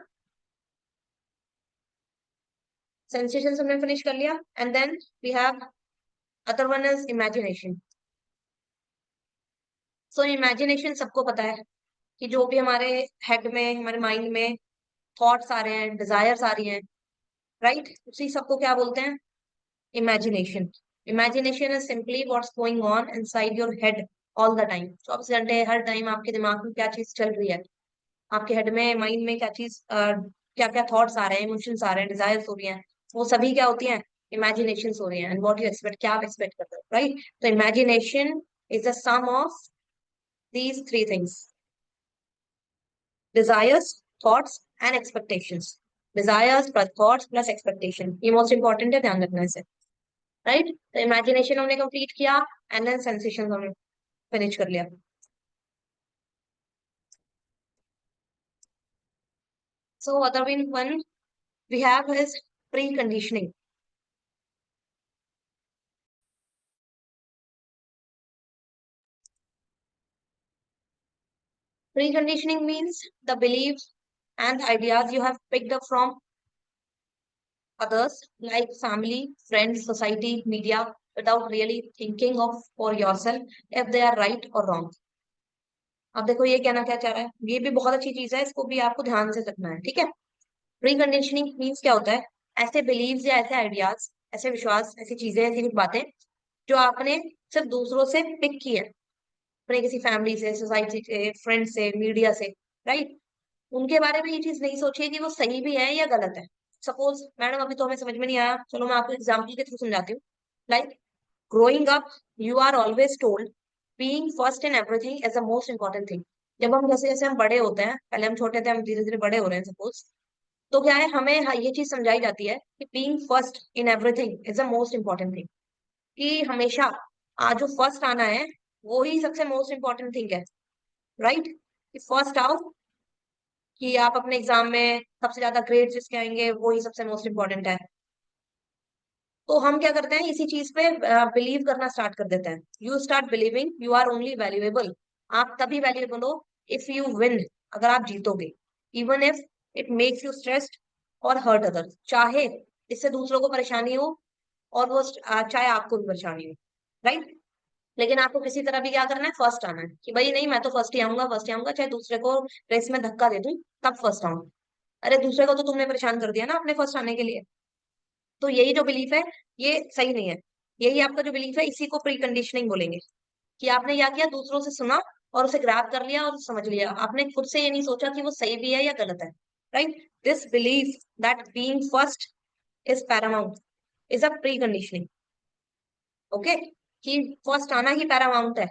सेंसेशन हमने फिनिश कर लिया, and then we have other one is imagination. So imagination सबको पता है कि जो भी हमारे हेड में, हमारे माइंड में थॉट्स आ रहे हैं, डिजायर्स आ रही हैं, राइट, उसी सबको क्या बोलते हैं, imagination. Imagination is simply what's going on inside your head all the time. 24 घंटे हर टाइम आपके दिमाग में क्या चीज चल रही है, आपके हेड में, माइंड में क्या चीज, क्या क्या थॉट्स आ रहे हैं, इमोशंस आ रहे हैं, डिजायर्स हो रही हैं, वो सभी क्या होती हैं, इमेजिनेशन हो रही हैं। एंड व्हाट यू एक्सपेक्ट, क्या आप एक्सपेक्ट करते हो, राइट। तो imagination is the sum of these three things, desires, thoughts and expectations. Desires plus thoughts plus expectation, ये मोस्ट इंपॉर्टेंट है, ध्यान रखना इसे, राइट। तो इमेजिनेशन हमने कंप्लीट किया, एंड देन सेंसेशन हमने फिनिश कर लिया। So other one we have is preconditioning. Preconditioning means the beliefs and ideas you have picked up from others, like family, friends, society, media, without really thinking of for yourself if they are right or wrong. अब देखो ये कहना क्या चाह रहा है, ये भी बहुत अच्छी चीज है, इसको भी आपको ध्यान से रखना है, ठीक है। प्री कंडीशनिंग मीन्स क्या होता है, ऐसे बिलीव्स या ऐसे आइडियाज, ऐसे विश्वास, ऐसी चीजें, ऐसी कुछ बातें जो आपने सिर्फ दूसरों से पिक की है, अपने किसी फैमिली से, सोसाइटी से, फ्रेंड से, मीडिया से, राइट। उनके बारे में ये चीज नहीं सोचिए कि वो सही भी है या गलत है। सपोज मैडम अभी तो हमें समझ में नहीं आया, चलो मैं आपको एग्जाम्पल के थ्रू समझाती हूँ। Like growing up you are always told being first in everything is the most important thing. जब हम जैसे जैसे हम बड़े होते हैं, पहले हम छोटे थे, हम धीरे धीरे बड़े हो रहे हैं सपोज, तो क्या है, हमें ये चीज समझाई जाती है कि being first in everything is the most important thing, कि हमेशा आज जो फर्स्ट आना है वो ही सबसे मोस्ट इंपॉर्टेंट थिंग है, राइट। कि फर्स्ट आओ, कि आप अपने एग्जाम में सबसे ज्यादा ग्रेड जिसके आएंगे वो ही सबसे मोस्ट इंपॉर्टेंट है। तो हम क्या करते हैं, इसी चीज पे बिलीव करना स्टार्ट कर देते हैं। You start believing you are only valuable. आप तभी वैल्यूएबल हो इफ यू विन, अगर आप जीतोगे, even if it makes you stressed और हर्ट अदर्स, चाहे इससे दूसरों को परेशानी हो और वो चाहे आपको भी परेशानी हो, राइट। लेकिन आपको किसी तरह भी क्या करना है, फर्स्ट आना है, कि भाई नहीं मैं तो फर्स्ट ही आऊंगा, फर्स्ट ही आऊंगा, चाहे दूसरे को रेस में धक्का दे दूं तब फर्स्ट आऊंगा। अरे दूसरे को तो तुमने परेशान कर दिया ना अपने फर्स्ट आने के लिए। तो यही जो बिलीफ है ये सही नहीं है। यही आपका जो बिलीफ है इसी को प्री कंडीशनिंग बोलेंगे, कि आपने क्या किया, दूसरों से सुना और उसे ग्रैब कर लिया और समझ लिया, आपने खुद से ये नहीं सोचा कि वो सही भी है या गलत है, right. This belief that being first is paramount is a pre conditioning, okay, कि फर्स्ट आना ही पैरामाउंट है,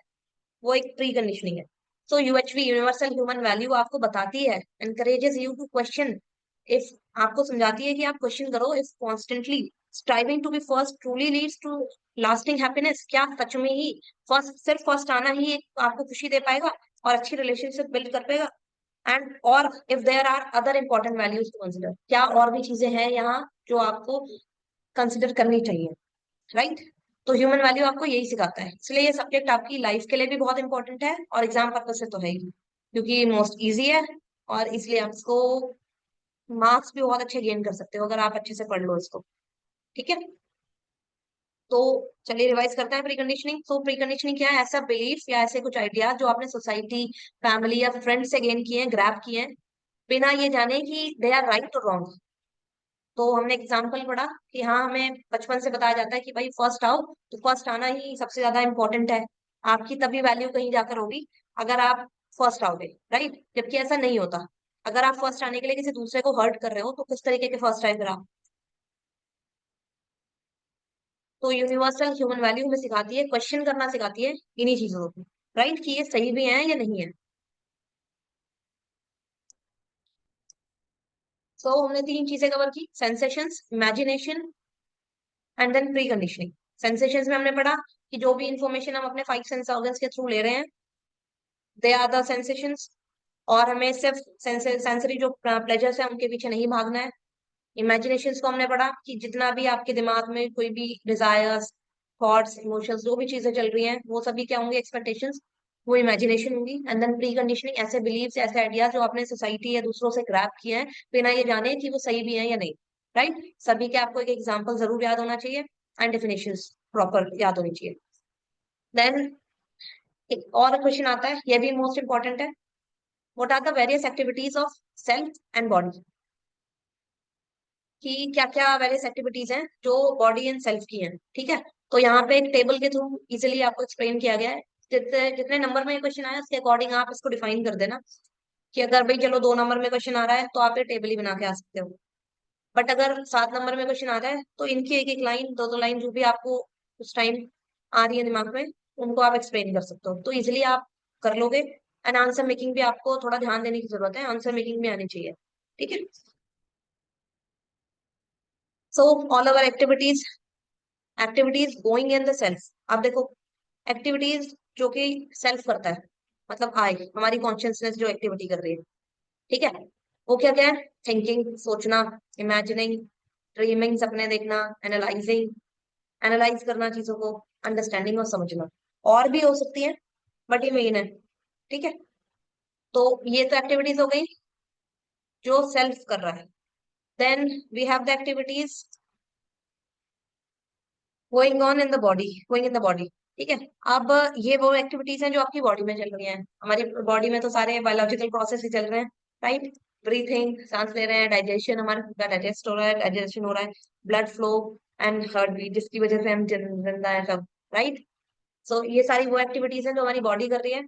वो एक प्री कंडीशनिंग है। So UHV universal human value आपको बताती है, encourages you to question, if आपको समझाती है कि आप क्वेश्चन करो, if constantly striving to be first truly leads to lasting happiness, क्या सच में ही फर्स्ट, सिर्फ फर्स्ट आना ही आपको खुशी दे पाएगा और अच्छी रिलेशनशिप बिल्ड कर पाएगा। एंड और if there are other important values to consider, क्या और भी चीजें हैं यहाँ जो आपको कंसिडर करनी चाहिए, राइट। तो ह्यूमन वैल्यू आपको यही सिखाता है, इसलिए ये सब्जेक्ट आपकी लाइफ के लिए भी बहुत इंपॉर्टेंट है और एग्जाम पर्पज से तो है ही, क्योंकि मोस्ट इजी है, और इसलिए आप इसको मार्क्स भी बहुत अच्छे गेन कर सकते हो अगर आप अच्छे से पढ़ लो इसको, ठीक है। तो चलिए रिवाइज करते हैं प्रीकंडीशनिंग। तो प्रीकंडीशनिंग क्या है, ऐसा बिलीफ या ऐसे कुछ आइडिया जो आपने सोसाइटी, फैमिली या फ्रेंड से गेन किए हैं, ग्रैब किए हैं, बिना ये जाने कि दे आर राइट और रॉन्ग। तो हमने एग्जाम्पल पढ़ा कि हाँ, हमें बचपन से बताया जाता है कि भाई फर्स्ट आओ, तो फर्स्ट आना ही सबसे ज्यादा इंपॉर्टेंट है, आपकी तभी वैल्यू कहीं जाकर होगी अगर आप फर्स्ट आओगे, राइट। जबकि ऐसा नहीं होता, अगर आप फर्स्ट आने के लिए किसी दूसरे को हर्ट कर रहे हो तो किस तरीके के फर्स्ट आए फिर आप। तो यूनिवर्सल ह्यूमन वैल्यू हमें सिखाती है, क्वेश्चन करना सिखाती है इन्हीं चीजों को, राइट, कि ये सही भी है या नहीं है। तो हमने तीन चीजें कवर की, sensations, imagination and then pre conditioning. Sensations में हमने पढ़ा कि जो भी इंफॉर्मेशन हम अपने फाइव सेंस ऑर्गन्स के थ्रू ले रहे हैं, दे आर द सेंसेशंस। और हमें सिर्फ सेंसरी जो प्लेजर्स है उनके पीछे नहीं भागना है। इमेजिनेशंस को हमने पढ़ा कि जितना भी आपके दिमाग में कोई भी डिजायर्स, थॉट्स, इमोशंस, जो भी चीजें चल रही हैं, वो सभी क्या होंगी, एक्सपेक्टेशंस, वो इमेजिनेशन होंगी। एंड देन प्री कंडीशनिंग, ऐसे बिलीव्स, ऐसे आइडियाज जो आपने सोसाइटी या दूसरों से ग्रैब किए हैं बिना ये जाने कि वो सही भी है या नहीं। राइट, सभी के आपको एक एग्जाम्पल जरूर याद होना चाहिए एंड डेफिनेशंस प्रॉपर याद होनी चाहिए। देन एक और क्वेश्चन आता है, ये भी मोस्ट इंपॉर्टेंट है। What are the various activities of self and body? कि क्या क्या वेरियस एक्टिविटीज हैं जो बॉडी एंड सेल्फ की हैं। ठीक है, तो यहाँ पे एक टेबल के थ्रू इजिली आपको एक्सप्लेन किया गया है। जितने जितने नंबर में क्वेश्चन आया उसके अकॉर्डिंग आप इसको डिफाइन कर देना कि अगर भाई चलो 2 नंबर में क्वेश्चन आ रहा है तो आप ये टेबल ही बना के आ सकते हो। बट अगर 7 नंबर में क्वेश्चन आ रहा है तो इनकी एक एक लाइन, दो दो लाइन जो भी आपको उस टाइम आ रही है दिमाग में, उनको आप एक्सप्लेन कर सकते हो, तो इजिली आप कर लोगे। एंड आंसर मेकिंग भी आपको थोड़ा ध्यान देने की जरूरत है, आंसर मेकिंग भी आनी चाहिए। ठीक है, so all over activities, activities going in the self. अब देखो, एक्टिविटीज जो कि सेल्फ करता है, मतलब आई, हमारी कॉन्शियसनेस जो एक्टिविटी कर रही है, ठीक है, वो क्या क्या है? थिंकिंग, सोचना, इमेजिनिंग, ड्रीमिंग, सपने देखना, एनालाइजिंग, एनालाइज करना चीजों को, अंडरस्टैंडिंग और समझना। और भी हो सकती है बट ये मेन है। ठीक है, तो ये तो एक्टिविटीज हो गई जो सेल्फ कर रहा है। Then we have the activities going on in the body, going in the body. ठीक है, अब ये वो एक्टिविटीज हैं जो आपकी बॉडी में चल रही हैं। हमारी बॉडी में तो सारे बायोलॉजिकल प्रोसेस ही चल रहे हैं, राइट। ब्रीथिंग, सांस ले रहे हैं, डाइजेशन, हमारा पूरा डाइजेस्ट हो रहा है, डाइजेशन हो रहा है, blood flow and heart beat, जिसकी वजह से हम जिंदा है सब, राइट। सो ये सारी वो एक्टिविटीज हैं जो हमारी बॉडी कर रही है।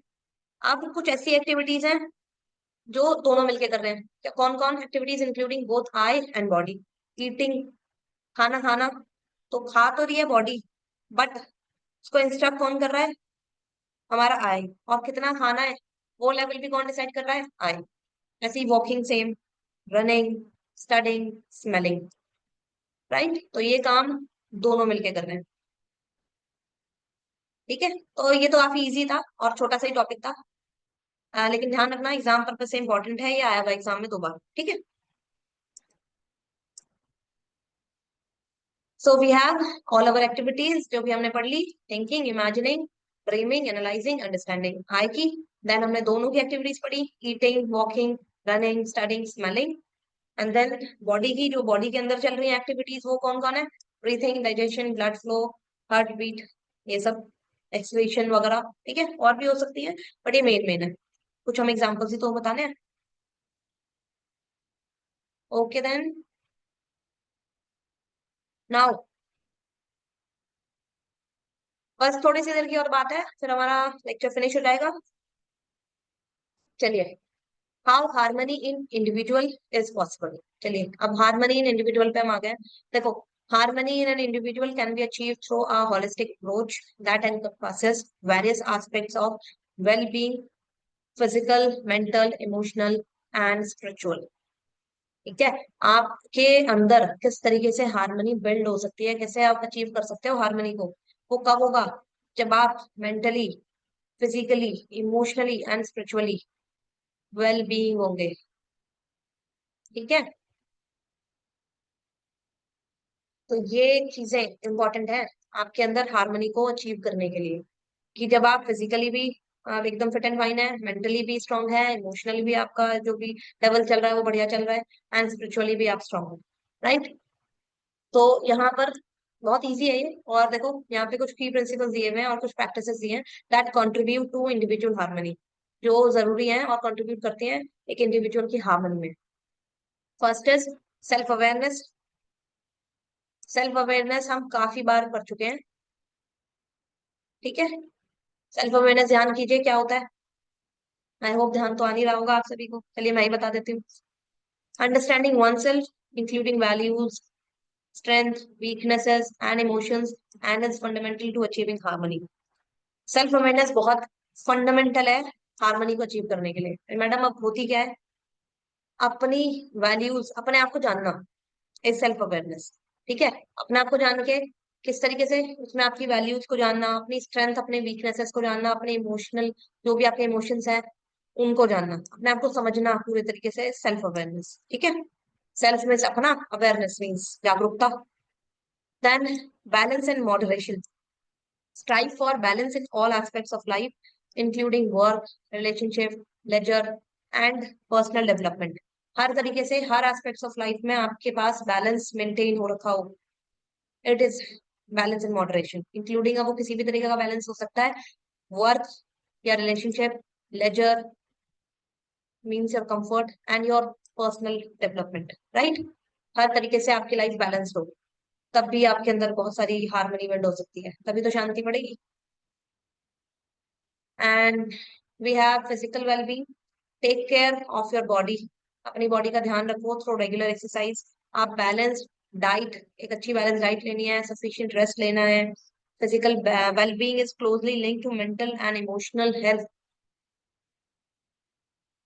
अब कुछ ऐसी एक्टिविटीज हैं जो दोनों मिलके कर रहे हैं। क्या, कौन कौन? Activities including both I and body. Eating, खाना खाना, तो खा तो रही है बॉडी, बट उसको इंस्ट्रक्ट कौन कर रहा है? हमारा आई। और कितना खाना है वो लेवल भी कौन डिसाइड कर रहा है? आई। ऐसे ही walking same, running, studying, smelling, right. तो ये काम दोनों मिलके कर रहे हैं। ठीक है, तो ये तो काफी इजी था और छोटा सा ही टॉपिक था। लेकिन ध्यान रखना, एग्जाम पर्पज से इंपॉर्टेंट है, ये आया हुआ एग्जाम में 2 बार। ठीक है, so we have all our activities जो भी हमने पढ़ ली, thinking, imagining, dreaming, analysing, understanding, I की। देन हमने दोनों की एक्टिविटीज पढ़ी, eating, walking, running, studying, smelling. And then body की, जो बॉडी के अंदर चल रही है एक्टिविटीज, वो कौन कौन है? Breathing, digestion, blood flow, heart beat, ये सब, एक्सक्रीशन वगैरह। ठीक है, और भी हो सकती है बट ये मेन मेन है। कुछ हम एग्जांपल्स ही तो बताने हैं। ओके देन, नाउ बस थोड़ी सी देर की और बात है, फिर हमारा लेक्चर फिनिश हो जाएगा। चलिए, how harmony in individual is possible. चलिए, अब हार्मनी इन इंडिविजुअल पे हम आ गए। देखो, harmony in an individual can be achieve through a holistic approach that encompasses various aspects of well being, physical, mental, emotional and spiritual. ठीक है, आपके अंदर किस तरीके से हार्मनी बिल्ड हो सकती है, कैसे आप अचीव कर सकते हो हार्मनी को, वो कब होगा? जब आप mentally, physically, emotionally and spiritually well being होंगे। ठीक है, तो ये चीजें इंपॉर्टेंट है आपके अंदर हार्मनी को अचीव करने के लिए, कि जब आप फिजिकली भी आप एकदम फिट एंड फाइन है, मेंटली भी स्ट्रांग है, इमोशनली भी आपका जो भी लेवल चल रहा है वो बढ़िया चल रहा है, एंड स्पिरिचुअली भी आप स्ट्रांग हो, राइट। तो यहाँ पर बहुत इजी है ये। और देखो, यहाँ पे कुछ की प्रिंसिपल्स दिए हुए हैं और कुछ प्रैक्टिसेस दिए हैं that contribute to individual harmony, जो जरूरी है और कंट्रीब्यूट करती हैं एक इंडिविजुअल की हार्मनी में। First is self awareness. Self awareness हम काफी बार पढ़ चुके हैं। ठीक है, सेल्फ अवेयरनेस ध्यान कीजिए क्या होता है। आई होप ध्यान तो आ नहीं रहा होगा आप सभी को, चलिए मैं ही बता देती हूँ। Understanding one self including values, strength, weaknesses and emotions and is fundamental to achieving harmony. Self awareness बहुत फंडामेंटल है हार्मनी को अचीव करने के लिए। मैडम अब होती क्या है? अपनी वैल्यूज, अपने आप को जानना इज सेल्फ अवेयरनेस। ठीक है, अपने आप को जान के किस तरीके से उसमें आपकी वैल्यूज को जानना, अपनी स्ट्रेंथ, अपने वीकनेसेस को जानना, अपने इमोशनल जो भी आपके इमोशंस है उनको जानना, अपने आप को समझना पूरे तरीके से, सेल्फ अवेयरनेस। ठीक है, सेल्फ मीन्स अपना, अवेयरनेस मीन्स जागरूकता। Then balance and moderation, strive for balance in all aspects of life, including work, relationship, leisure and personal development. हर तरीके से हर एस्पेक्ट्स ऑफ लाइफ में आपके पास बैलेंस मेंटेन हो रखा हो, it is balance in moderation, including, अब वो किसी भी तरीके का बैलेंस हो सकता है, वर्क या relationship, leisure means your comfort and your personal development, right. हर तरीके से आपकी लाइफ बैलेंस्ड हो, तब भी आपके अंदर बहुत सारी हार्मनी बिल्ड हो सकती है, तभी तो शांति पड़ेगी। And we have physical wellbeing, take care of your body, अपनी बॉडी का ध्यान रखो थ्रू रेगुलर एक्सरसाइज। आप बैलेंस्ड डाइट, एक अच्छी बैलेंस डाइट लेनी है, सफिशिएंट रेस्ट लेना है। Physical wellbeing is closely linked to mental and emotional health.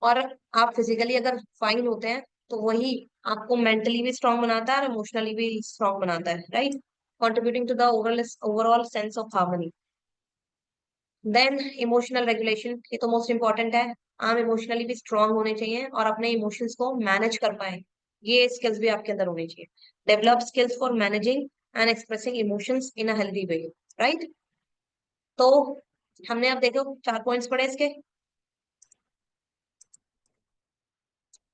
और आप फिजिकली अगर फाइन होते हैं तो वही आपको मेंटली भी स्ट्रांग बनाता है और इमोशनली भी स्ट्रांग बनाता है, right, contributing to the overall sense of harmony. Then emotional regulation, ये तो मोस्ट इंपॉर्टेंट है। आप इमोशनली भी स्ट्रांग होने चाहिए और अपने इमोशंस को मैनेज कर पाए, ये स्किल्स भी आपके अंदर होनी चाहिए। Develop skills for managing and expressing emotions in a healthy way, right. तो हमने अब देखो 4 पॉइंट्स पढ़े इसके।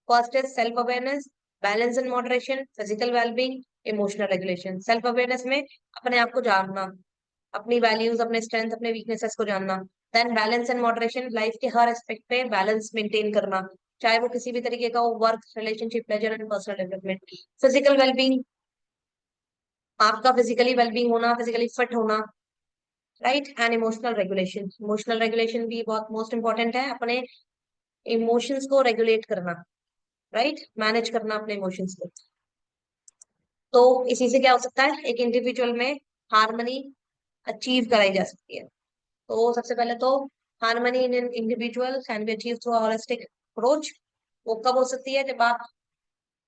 First is self awareness, balance and moderation, physical wellbeing, emotional regulation. Self awareness में अपने आप को जानना, अपनी वैल्यूज, अपने स्ट्रेंथ, अपने वीकनेसेस को जानना। Then balance and moderation, life के हर एस्पेक्ट पे बैलेंस मेंटेन करना, चाहे वो किसी भी तरीके का हो, work, relationship, pleasure and personal development. Physical wellbeing, आपका फिजिकली वेलबींग होना, फिजिकली फिट होना, right. And emotional regulation, emotional regulation भी बहुत मोस्ट इंपॉर्टेंट है, अपने इमोशंस को रेगुलेट करना, राइट, मैनेज करना अपने इमोशंस को। तो इसी से क्या हो सकता है, एक इंडिविजुअल में हार्मनी अचीव कराई जा सकती है। तो सबसे पहले तो harmony in an individual can be achieve through holistic approach. वो कब हो सकती है, जब आप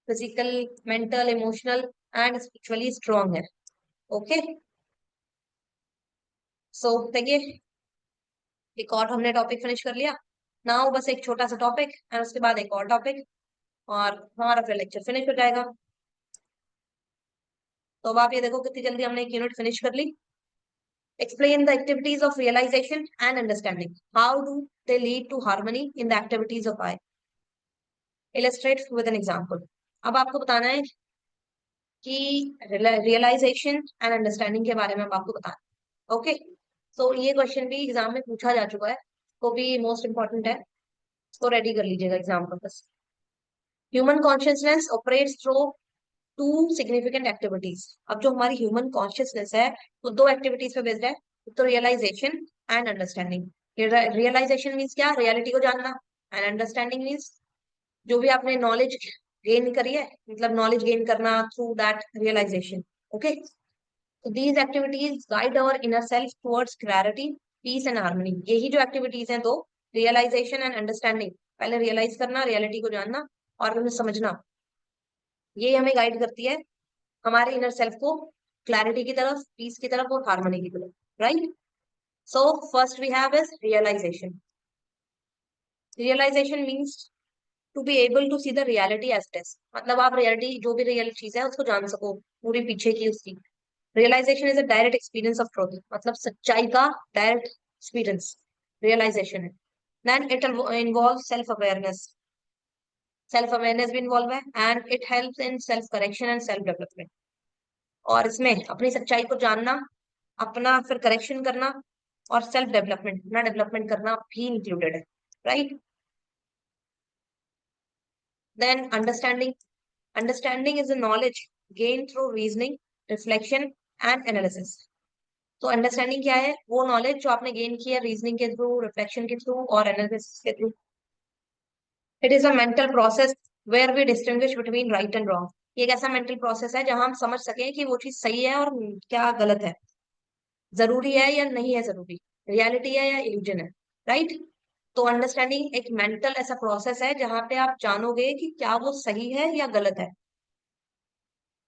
physical, mental, emotional and spiritually strong है। ओके, सो देखिए, एक और हमने टॉपिक फिनिश कर लिया। नाउ बस एक छोटा सा टॉपिक एंड उसके बाद एक और टॉपिक और हमारा फिर लेक्चर फिनिश हो जाएगा। तो अब आप ये देखो कितनी जल्दी हमने एक यूनिट फिनिश कर ली। Explain the activities of realization and understanding. How do they lead to harmony in the activities of I? Illustrate with an example. अब आपको बताना है कि रियलाइजेशन एंड अंडरस्टैंडिंग के बारे में अब आपको बताना है। ओके, तो ये क्वेश्चन भी एग्जाम में पूछा जा चुका है, तो भी मोस्ट इंपॉर्टेंट है, इसको रेडी कर लीजिएगा exam purpose. Human consciousness operates through two significant activities. अब जो हमारी ह्यूमन कॉन्शियसनेस है वो दो एक्टिविटीज पे बेस्ड है, तो realization and understanding. Realization means क्या, रियलिटी को जानना, एंड अंडरस्टैंडिंग मीन्स जो भी आपने नॉलेज गेन करी है, मतलब नॉलेज गेन करना थ्रू दैट रियलाइजेशन। ओके, तो these activities guide our inner self towards clarity, peace and harmony. यही जो एक्टिविटीज हैं, दो, रियलाइजेशन एंड अंडरस्टैंडिंग, पहले रियलाइज करना, रियलिटी को जानना और उन्हें समझना, ये हमें गाइड करती है हमारे इनर सेल्फ को क्लैरिटी की तरफ, पीस की तरफ और हार्मनी की तरफ, right. So first we have is realization. Realization means to be able to see the reality as it is, मतलब आप रियलिटी, जो भी रियल चीज है उसको जान सको पूरी पीछे की उसकी। Realization is a direct experience of truth, मतलब सच्चाई का डायरेक्ट एक्सपीरियंस रियलाइजेशन है। Then it involve self awareness, self awareness भी इन्वॉल्व है, and it helps in self correction and self development. और इसमें अपनी सच्चाई को जानना, अपना फिर करेक्शन करना और सेल्फ डेवलपमेंट, अपना डेवलपमेंट करना भी इंक्लूडेड है, right. Then understanding, understanding is a knowledge gain through reasoning, reflection and analysis. तो अंडरस्टैंडिंग क्या है, वो नॉलेज जो आपने गेन की है रीजनिंग के थ्रू, रिफ्लेक्शन के थ्रू और एनालिसिस के through. It is a mental process where we distinguish between right and wrong. ये एक ऐसा मेंटल प्रोसेस है जहां हम समझ सकें कि वो चीज सही है और क्या गलत है, जरूरी है या नहीं है जरूरी, रियलिटी है या इल्यूजन है, राइट। तो अंडरस्टैंडिंग एक मेंटल ऐसा प्रोसेस है जहां पे आप जानोगे कि क्या वो सही है या गलत है,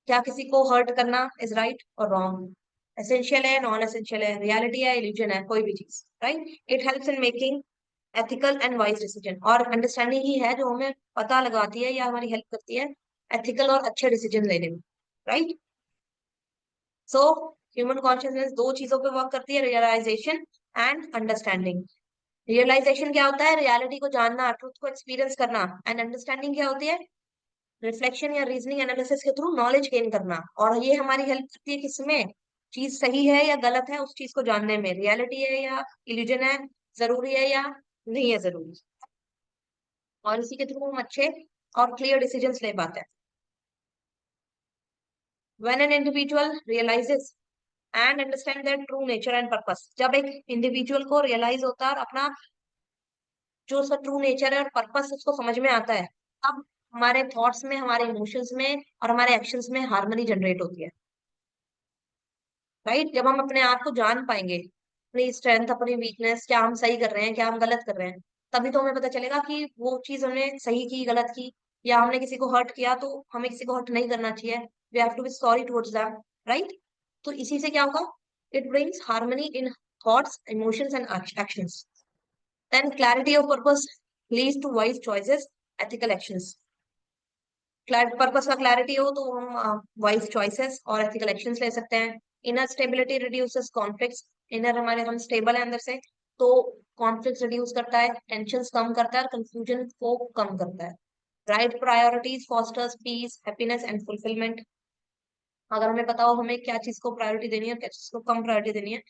क्या किसी को हर्ट करना इज राइट और रॉन्ग, एसेंशियल है, नॉन एसेंशियल है, रियलिटी है, इल्यूजन है, कोई भी चीज, right. It helps in making ethical and wise decision, और अंडरस्टैंडिंग ही है जो हमें पता लगाती है या हमारी हेल्प करती है एथिकल और अच्छे डिसीजन लेने में, राइट। सो ह्यूमन कॉन्शियसनेस दो चीजों पे वर्क करती है, रियलाइजेशन एंड अंडरस्टैंडिंग। रियलाइजेशन क्या होता है? रियलिटी को जानना, ट्रुथ को एक्सपीरियंस करना। एंड अंडरस्टैंडिंग क्या होती है? रिफ्लेक्शन या रीजनिंग एनालिसिस के थ्रू नॉलेज गेन करना। और ये हमारी हेल्प करती है किसमें? चीज सही है या गलत है उस चीज को जानने में, रियलिटी है या इल्यूजन है, जरूरी है या नहीं है जरूरी। और इसी के थ्रू हम अच्छे और क्लियर डिसीजंस ले पाते हैं। When an individual realizes and understand their true nature and purpose, जब एक इंडिविजुअल को रियलाइज होता है और अपना जो उसका ट्रू नेचर है और पर्पस उसको समझ में आता है, तब हमारे थॉट्स में, हमारे इमोशंस में और हमारे एक्शंस में हार्मनी जनरेट होती है, राइट। जब हम अपने आप को जान पाएंगे, अपनी स्ट्रेंथ, अपनी वीकनेस, क्या हम सही कर रहे हैं, क्या हम गलत कर रहे हैं, तभी तो हमें पता चलेगा कि वो चीज हमने सही की, गलत की, या हमने किसी को हर्ट किया तो हमें किसी को हर्ट नहीं करना चाहिए। We have to be sorry towards them, right. तो इसी से क्या होगा? It brings harmony in thoughts, emotions and actions. Then clarity of purpose leads to wise choices, ethical actions. Purpose का क्लैरिटी हो तो हम वाइज चॉइसेस और एथिकल एक्शंस ले सकते हैं। Inner stability reduces conflicts, inner हमारे हम स्टेबल है अंदर से, तो कॉन्फ्लिक्ट्स रिड्यूस करता है, टेंशंस कम करता है और कंफ्यूजन को कम करता है। Right priorities fosters peace, happiness and fulfilment. अगर हमें पता हो हमें क्या चीज को प्रायोरिटी देनी है, क्या चीज को कम प्रायोरिटी देनी है,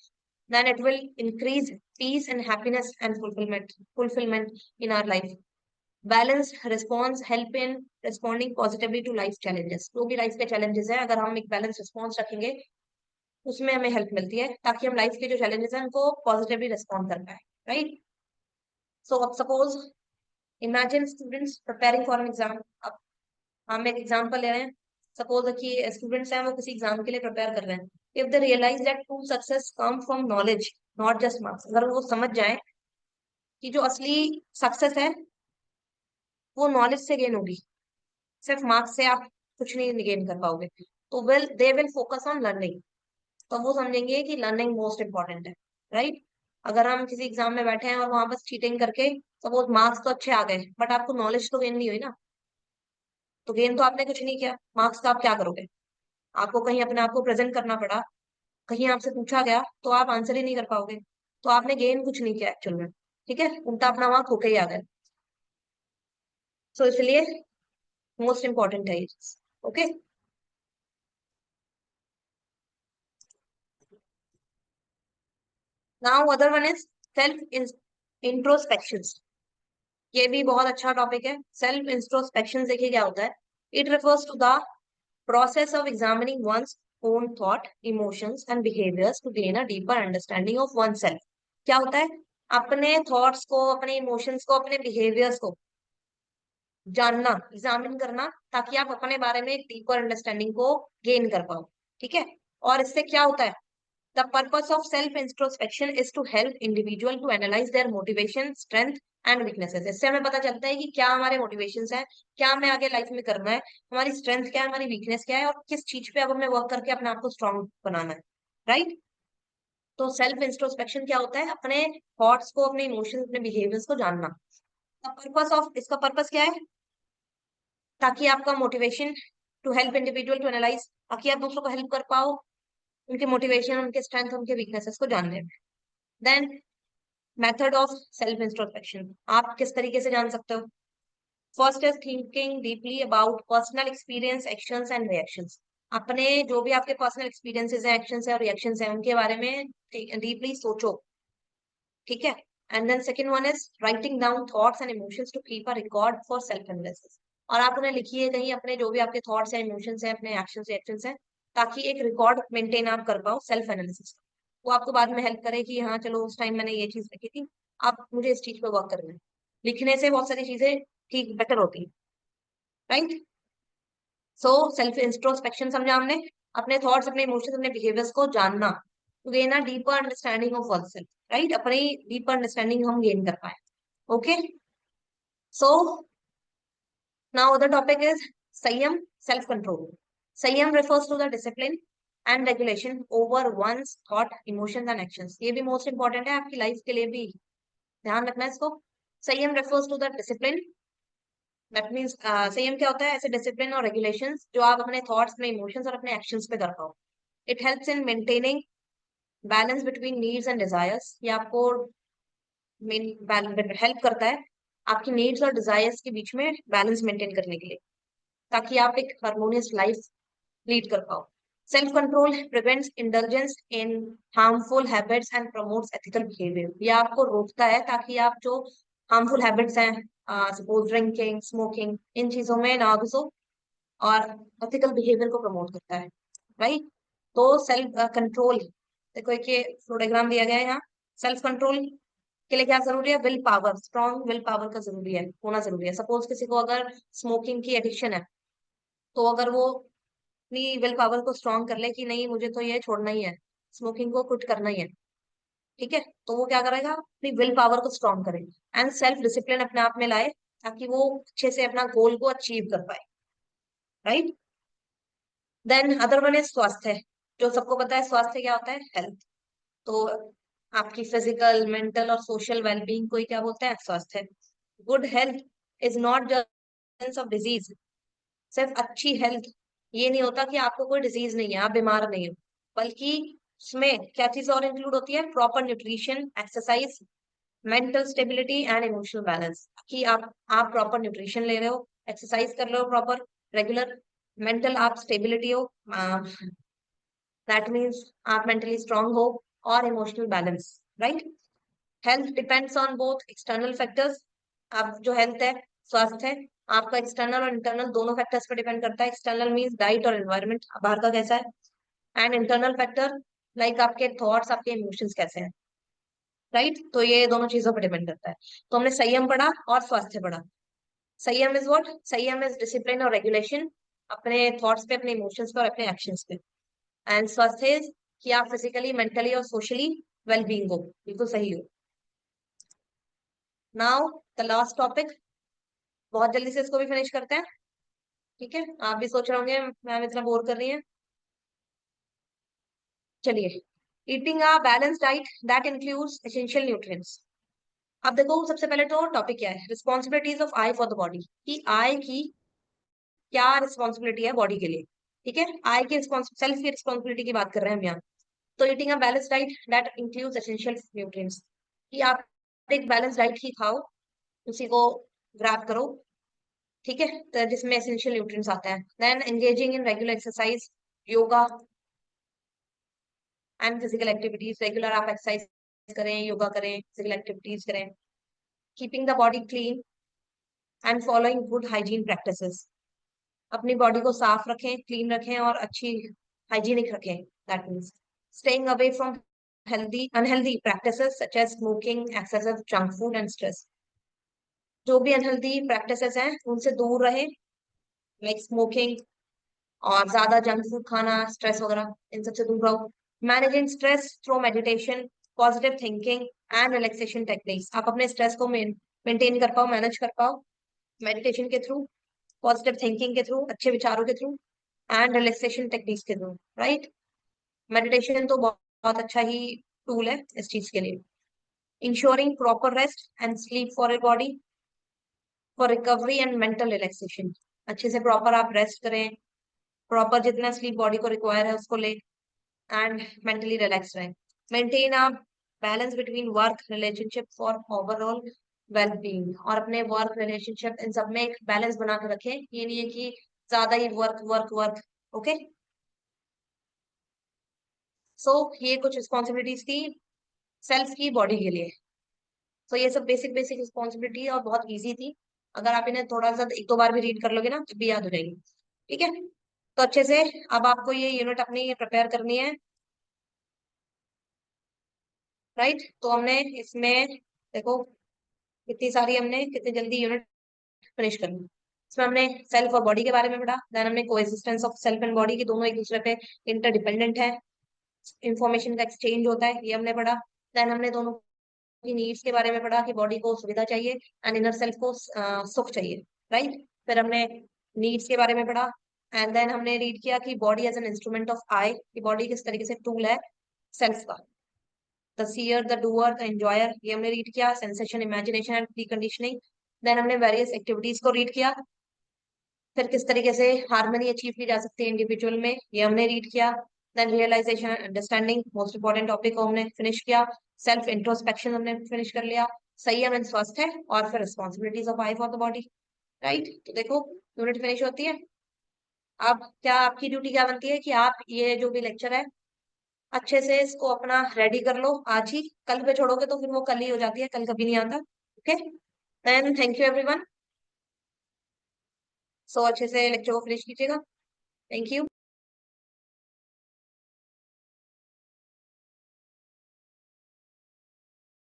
then it will increase peace and happiness and fulfillment in our life. Balanced response help in responding positively to life challenges, जो भी लाइफ के challenges हैं, अगर हम एक बैलेंस रिस्पॉन्स रखेंगे उसमें हमें हेल्प मिलती है, ताकि हम लाइफ के जो challenges हैं उनको पॉजिटिवली रिस्पॉन्ड कर पाए, राइट। सो अब suppose imagine students preparing for an exam. अब हम एक एग्जाम्पल ले रहे हैं, सपोज कि स्टूडेंट्स हैं वो किसी एग्जाम के लिए प्रिपेयर कर रहे हैं। If they realize that true success come from knowledge not just marks, अगर वो समझ जाए कि जो असली सक्सेस है वो नॉलेज से गेन होगी, सिर्फ मार्क्स से आप कुछ नहीं गेन कर पाओगे, तो they will focus on learning. तो वो समझेंगे कि लर्निंग मोस्ट इंपॉर्टेंट है, राइट। अगर हम किसी एग्जाम में बैठे हैं और वहां बस चीटिंग करके, सपोज मार्क्स तो अच्छे आ गए बट आपको नॉलेज तो गेन नहीं हुई ना, तो गेन तो आपने कुछ नहीं किया, मार्क्स का आप क्या करोगे? आपको कहीं अपने आप को प्रेजेंट करना पड़ा, कहीं आपसे पूछा गया तो आप आंसर ही नहीं कर पाओगे, तो आपने गेन कुछ नहीं किया एक्चुअल में, ठीक है, उल्टा अपना वहां खो के ही आ गए। सो इसलिए मोस्ट इंपॉर्टेंट है ये चीज, okay. Now other one is self introspection. ये भी बहुत अच्छा टॉपिक है। सेल्फ इंट्रोस्पेक्शन देखिए क्या होता है। It refers to the process of examining one's own thought, emotions and behaviors to gain a deeper understanding of oneself। क्या होता है? अपने थॉट्स को, अपने इमोशंस को, अपने बिहेवियर्स को जानना, एग्जामिन करना, ताकि आप अपने बारे में एक डीपर अंडरस्टैंडिंग को गेन कर पाओ, ठीक है। और इससे क्या होता है? The purpose of self introspection is to help individual to analyse their motivation, strength and weaknesses. इससे हमें पता चलता है कि क्या हमारे मोटिवेशंस हैं, क्या हमें आगे लाइफ में करना है, हमारी स्ट्रेंथ क्या है, हमारी वीकनेस क्या है, और किस चीज पे अब हमें वर्क करके अपने आप को स्ट्रांग बनाना है, राइट। तो सेल्फ इंट्रोस्पेक्शन क्या होता है? अपने थॉट्स को, अपने इमोशंस, अपने बिहेवियर्स को जानना। पर्पस ऑफ इसका पर्पस क्या है? ताकि आपका motivation, to help individual to analyse, ताकि आप दूसरों को हेल्प कर पाओ उनके मोटिवेशन, उनके स्ट्रेंथ, उनके वीकनेसेस को जानने में। Then method of self introspection, आप किस तरीके से जान सकते हो? First is thinking deeply about personal experience, actions and reactions. अपने जो भी आपके पर्सनल एक्सपीरियंसेस हैं, एक्शंस हैं और रिएक्शंस हैं, उनके बारे में डीपली सोचो, ठीक है। And then second one is writing down thoughts and emotions to keep a record for self analysis. और आप उन्हें लिखिए कहीं, अपने जो भी आपके थॉट्स हैं, इमोशंस हैं, अपने एक्शंस रिएक्शंस हैं, ताकि एक रिकॉर्ड मेंटेन आप कर पाओ सेल्फ एनालिसिस। वो आपको बाद में हेल्प करे कि हाँ चलो उस टाइम मैंने ये चीज लिखी थी, आप मुझे इस चीज पे वर्क करना है। लिखने से बहुत सारी चीजें ठीक बेटर होती है, राइट। सो सेल्फ इंट्रोस्पेक्शन समझा हमने, अपने थॉट्स, अपने इमोशंस, अपने बिहेवियर्स को जानना, to gain a deeper understanding of oneself, right. अपनी डीपर अंडरस्टैंडिंग हम गेन कर पाए, okay. So now other topic is sanyam, self control. Sanyam refers to the discipline and regulation over one's thought emotions and actions. ये भी most important है आपकी life के लिए भी, ध्यान रखना है इसको। Sanyam refers to the discipline, that means sanyam क्या होता है, ऐसे डिसिप्लिन और रेगुलेशंस जो आप अपने थॉट्स, अपने इमोशंस और अपने एक्शंस पे कर पाओ। It helps in maintaining balance between needs and desires. ये आपको हेल्प करता है आपकी नीड्स और डिजायर्स के बीच में बैलेंस मेंटेन करने के लिए, ताकि आप एक हार्मोनियस लाइफ लीड कर पाओ। Self control prevents indulgence in harmful habits and promotes ethical behaviour. ये आपको रोकता है ताकि आप जो हार्मफुल हैबिट्स हैं, सपोज ड्रिंकिंग, स्मोकिंग, इन चीजों में ना घुसो, और एथिकल बिहेवियर को प्रमोट करता है, राइट। तो सेल्फ कंट्रोल, देखो एक ये फ्लोडाइग्राम दिया गया है यहाँ। सेल्फ कंट्रोल के लिए क्या जरूरी है, will power, strong will power का जरूरी है, होना जरूरी है। सपोज किसी को अगर स्मोकिंग की एडिक्शन है, तो अगर वो अपनी विल पावर को स्ट्रॉन्ग कर ले कि नहीं मुझे तो ये छोड़ना ही है, स्मोकिंग को क्विट करना ही है, ठीक है, तो वो क्या करेगा, अपनी विल पावर को स्ट्रॉन्ग करे एंड सेल्फ डिसिप्लिन अपने आप में लाए, ताकि वो अच्छे से अपना गोल को अचीव कर पाए, right. Then other one is swasthya, जो सबको पता है स्वास्थ्य क्या होता है, हेल्थ। तो आपकी फिजिकल, मेंटल और सोशल वेलबींग को ही क्या बोलते हैं, स्वास्थ्य। Good health is not just of disease. सिर्फ अच्छी हेल्थ ये नहीं होता कि आपको कोई डिजीज नहीं है, आप बीमार नहीं हो, बल्कि उसमें क्या चीज और इंक्लूड होती है, proper nutrition, exercise, mental stability and emotional balance. कि आप प्रॉपर न्यूट्रिशन ले रहे हो, एक्सरसाइज कर रहे हो प्रॉपर रेगुलर, मेंटल आप स्टेबिलिटी हो, दैट मीन्स आप मेंटली स्ट्रांग हो, और emotional balance, right. Health depends on both external factors. आप जो हेल्थ है, स्वास्थ्य है, आपका एक्सटर्नल और इंटरनल दोनों फैक्टर्स पर डिपेंड करता है। एक्सटर्नल मीन्स डाइट और एनवायरनमेंट, बाहर का कैसा है, एंड इंटरनल फैक्टर लाइक आपके थॉट्स, आपके इमोशंस कैसे हैं, राइट। तो ये दोनों चीजों पर डिपेंड करता है। तो हमने संयम पढ़ा और स्वास्थ्य पढ़ा। संयम इज व्हाट, संयम इज डिसिप्लिन और रेगुलेशन, अपने थॉट्स पे, अपने इमोशंस पे और अपने एक्शंस पे। एंड स्वास्थ्य is कि आप फिजिकली, मेंटली और सोशली वेल बींग हो, बिल्कुल सही हो। नाउ द लास्ट टॉपिक, बहुत जल्दी से इसको भी फिनिश करते हैं, ठीक है। आप भी सोच रहे होंगे मैम इतना बोर कर रही है। चलिए, eating a balance diet that includes essential nutrients. अब देखो सबसे पहले तो टॉपिक क्या है, responsibilities of I for the body, कि आई की क्या रिस्पॉन्सिबिलिटी है बॉडी के लिए, ठीक है। आई की सेल्फ की रिस्पॉन्सिबिलिटी की बात कर रहे हैं हम यहाँ। तो eating a balance diet that includes essential nutrients, कि आप एक बैलेंस डाइट ही खाओ, उसी को ग्रैब करो, ठीक है, तो जिसमें एसेंशियल न्यूट्रिएंट्स आता है। Then engaging in regular exercise, yoga and physical activities, regular आप एक्सरसाइज करें, योगा करें, फिजिकल एक्टिविटीज करें। Keeping the body clean and following good hygiene practices, अपनी बॉडी को साफ रखें, क्लीन रखें और अच्छी हाइजीनिक रखें। That means staying away from healthy unhealthy practices such as smoking, excessive junk food and stress. जो भी अनहेल्दी प्रैक्टिसेस हैं उनसे दूर रहे, लाइक स्मोकिंग और ज्यादा जंक फूड खाना, स्ट्रेस वगैरह, इन सबसे दूर रहो। Managing stress through meditation, positive thinking and relaxation techniques, आप अपने स्ट्रेस को मेंटेन कर पाओ, मैनेज कर पाओ मेडिटेशन के थ्रू, पॉजिटिव थिंकिंग के थ्रू, अच्छे विचारों के थ्रू, एंड रिलैक्सेशन टेक्निक्स के थ्रू, राइट। मेडिटेशन तो बहुत अच्छा ही टूल है इस चीज के लिए। Ensuring proper rest and sleep for your body for recovery and mental relaxation, अच्छे से प्रॉपर आप रेस्ट करें, प्रॉपर जितना स्लीप बॉडी को रिक्वायर है उसको ले, एंड मेंटली रिलैक्स रहें। Maintain a balance between work relationship for overall well being, और अपने वर्क रिलेशनशिप इन सब में एक बैलेंस बना के रखें, ये नहीं है कि ज्यादा ही वर्क वर्क वर्क, ओके। सो ये कुछ रिस्पॉन्सिबिलिटीज थी सेल्फ की बॉडी के लिए। सो ये सब बेसिक बेसिक रिस्पॉन्सिबिलिटी और बहुत इजी थी, अगर आप इन्हें थोड़ा सा एक दो बार भी रीड कर लोगे ना तो भी याद हो जाएगी, ठीक है। तो अच्छे से अब आपको ये यूनिट अपनी प्रिपेयर करनी है, राइट। तो हमने इसमें देखो कितनी सारी, हमने कितनी जल्दी यूनिट फिनिश कर ली। इसमें हमने सेल्फ और बॉडी के बारे में पढ़ा, देन हमने coexistence of self and body, की दोनों एक दूसरे पे इंटरडिपेंडेंट है, इंफॉर्मेशन का एक्सचेंज होता है, ये हमने पढ़ा। देन हमने दोनों की नीड्स के बारे में पढ़ा, कि बॉडी को सुविधा चाहिए एंड इनर सेल्फ को सुख चाहिए, राइट। फिर हमने नीड्स के बारे में पढ़ा, एंड देन हमने रीड किया कि body as an instrument of I, कि बॉडी किस तरीके से टूल है सेल्फ का। The seer, the doer, the enjoyer, ये हमने रीड किया। Sensation, imagination and preconditioning. Then हमने वेरियस एक्टिविटीज को रीड किया। फिर किस तरीके से हार्मनी अचीव की जा सकती है इंडिविजुअल में, ये हमने रीड किया। देन realization, understanding, most important topic को हमने फिनिश किया। सेल्फ इंट्रोस्पेक्शन हमने फिनिश कर लिया। संयम एंड स्वस्थ है, और फिर responsibilities of I for the body. Right, तो देखो यूनिट फिनिश होती है। अब क्या आपकी ड्यूटी क्या बनती है कि आप ये जो भी लेक्चर है अच्छे से इसको अपना रेडी कर लो आज ही। कल पे छोड़ोगे तो फिर वो कल ही हो जाती है, कल कभी नहीं आता। Okay, then thank you everyone. So अच्छे से लेक्चर को फिनिश कीजिएगा। Thank you.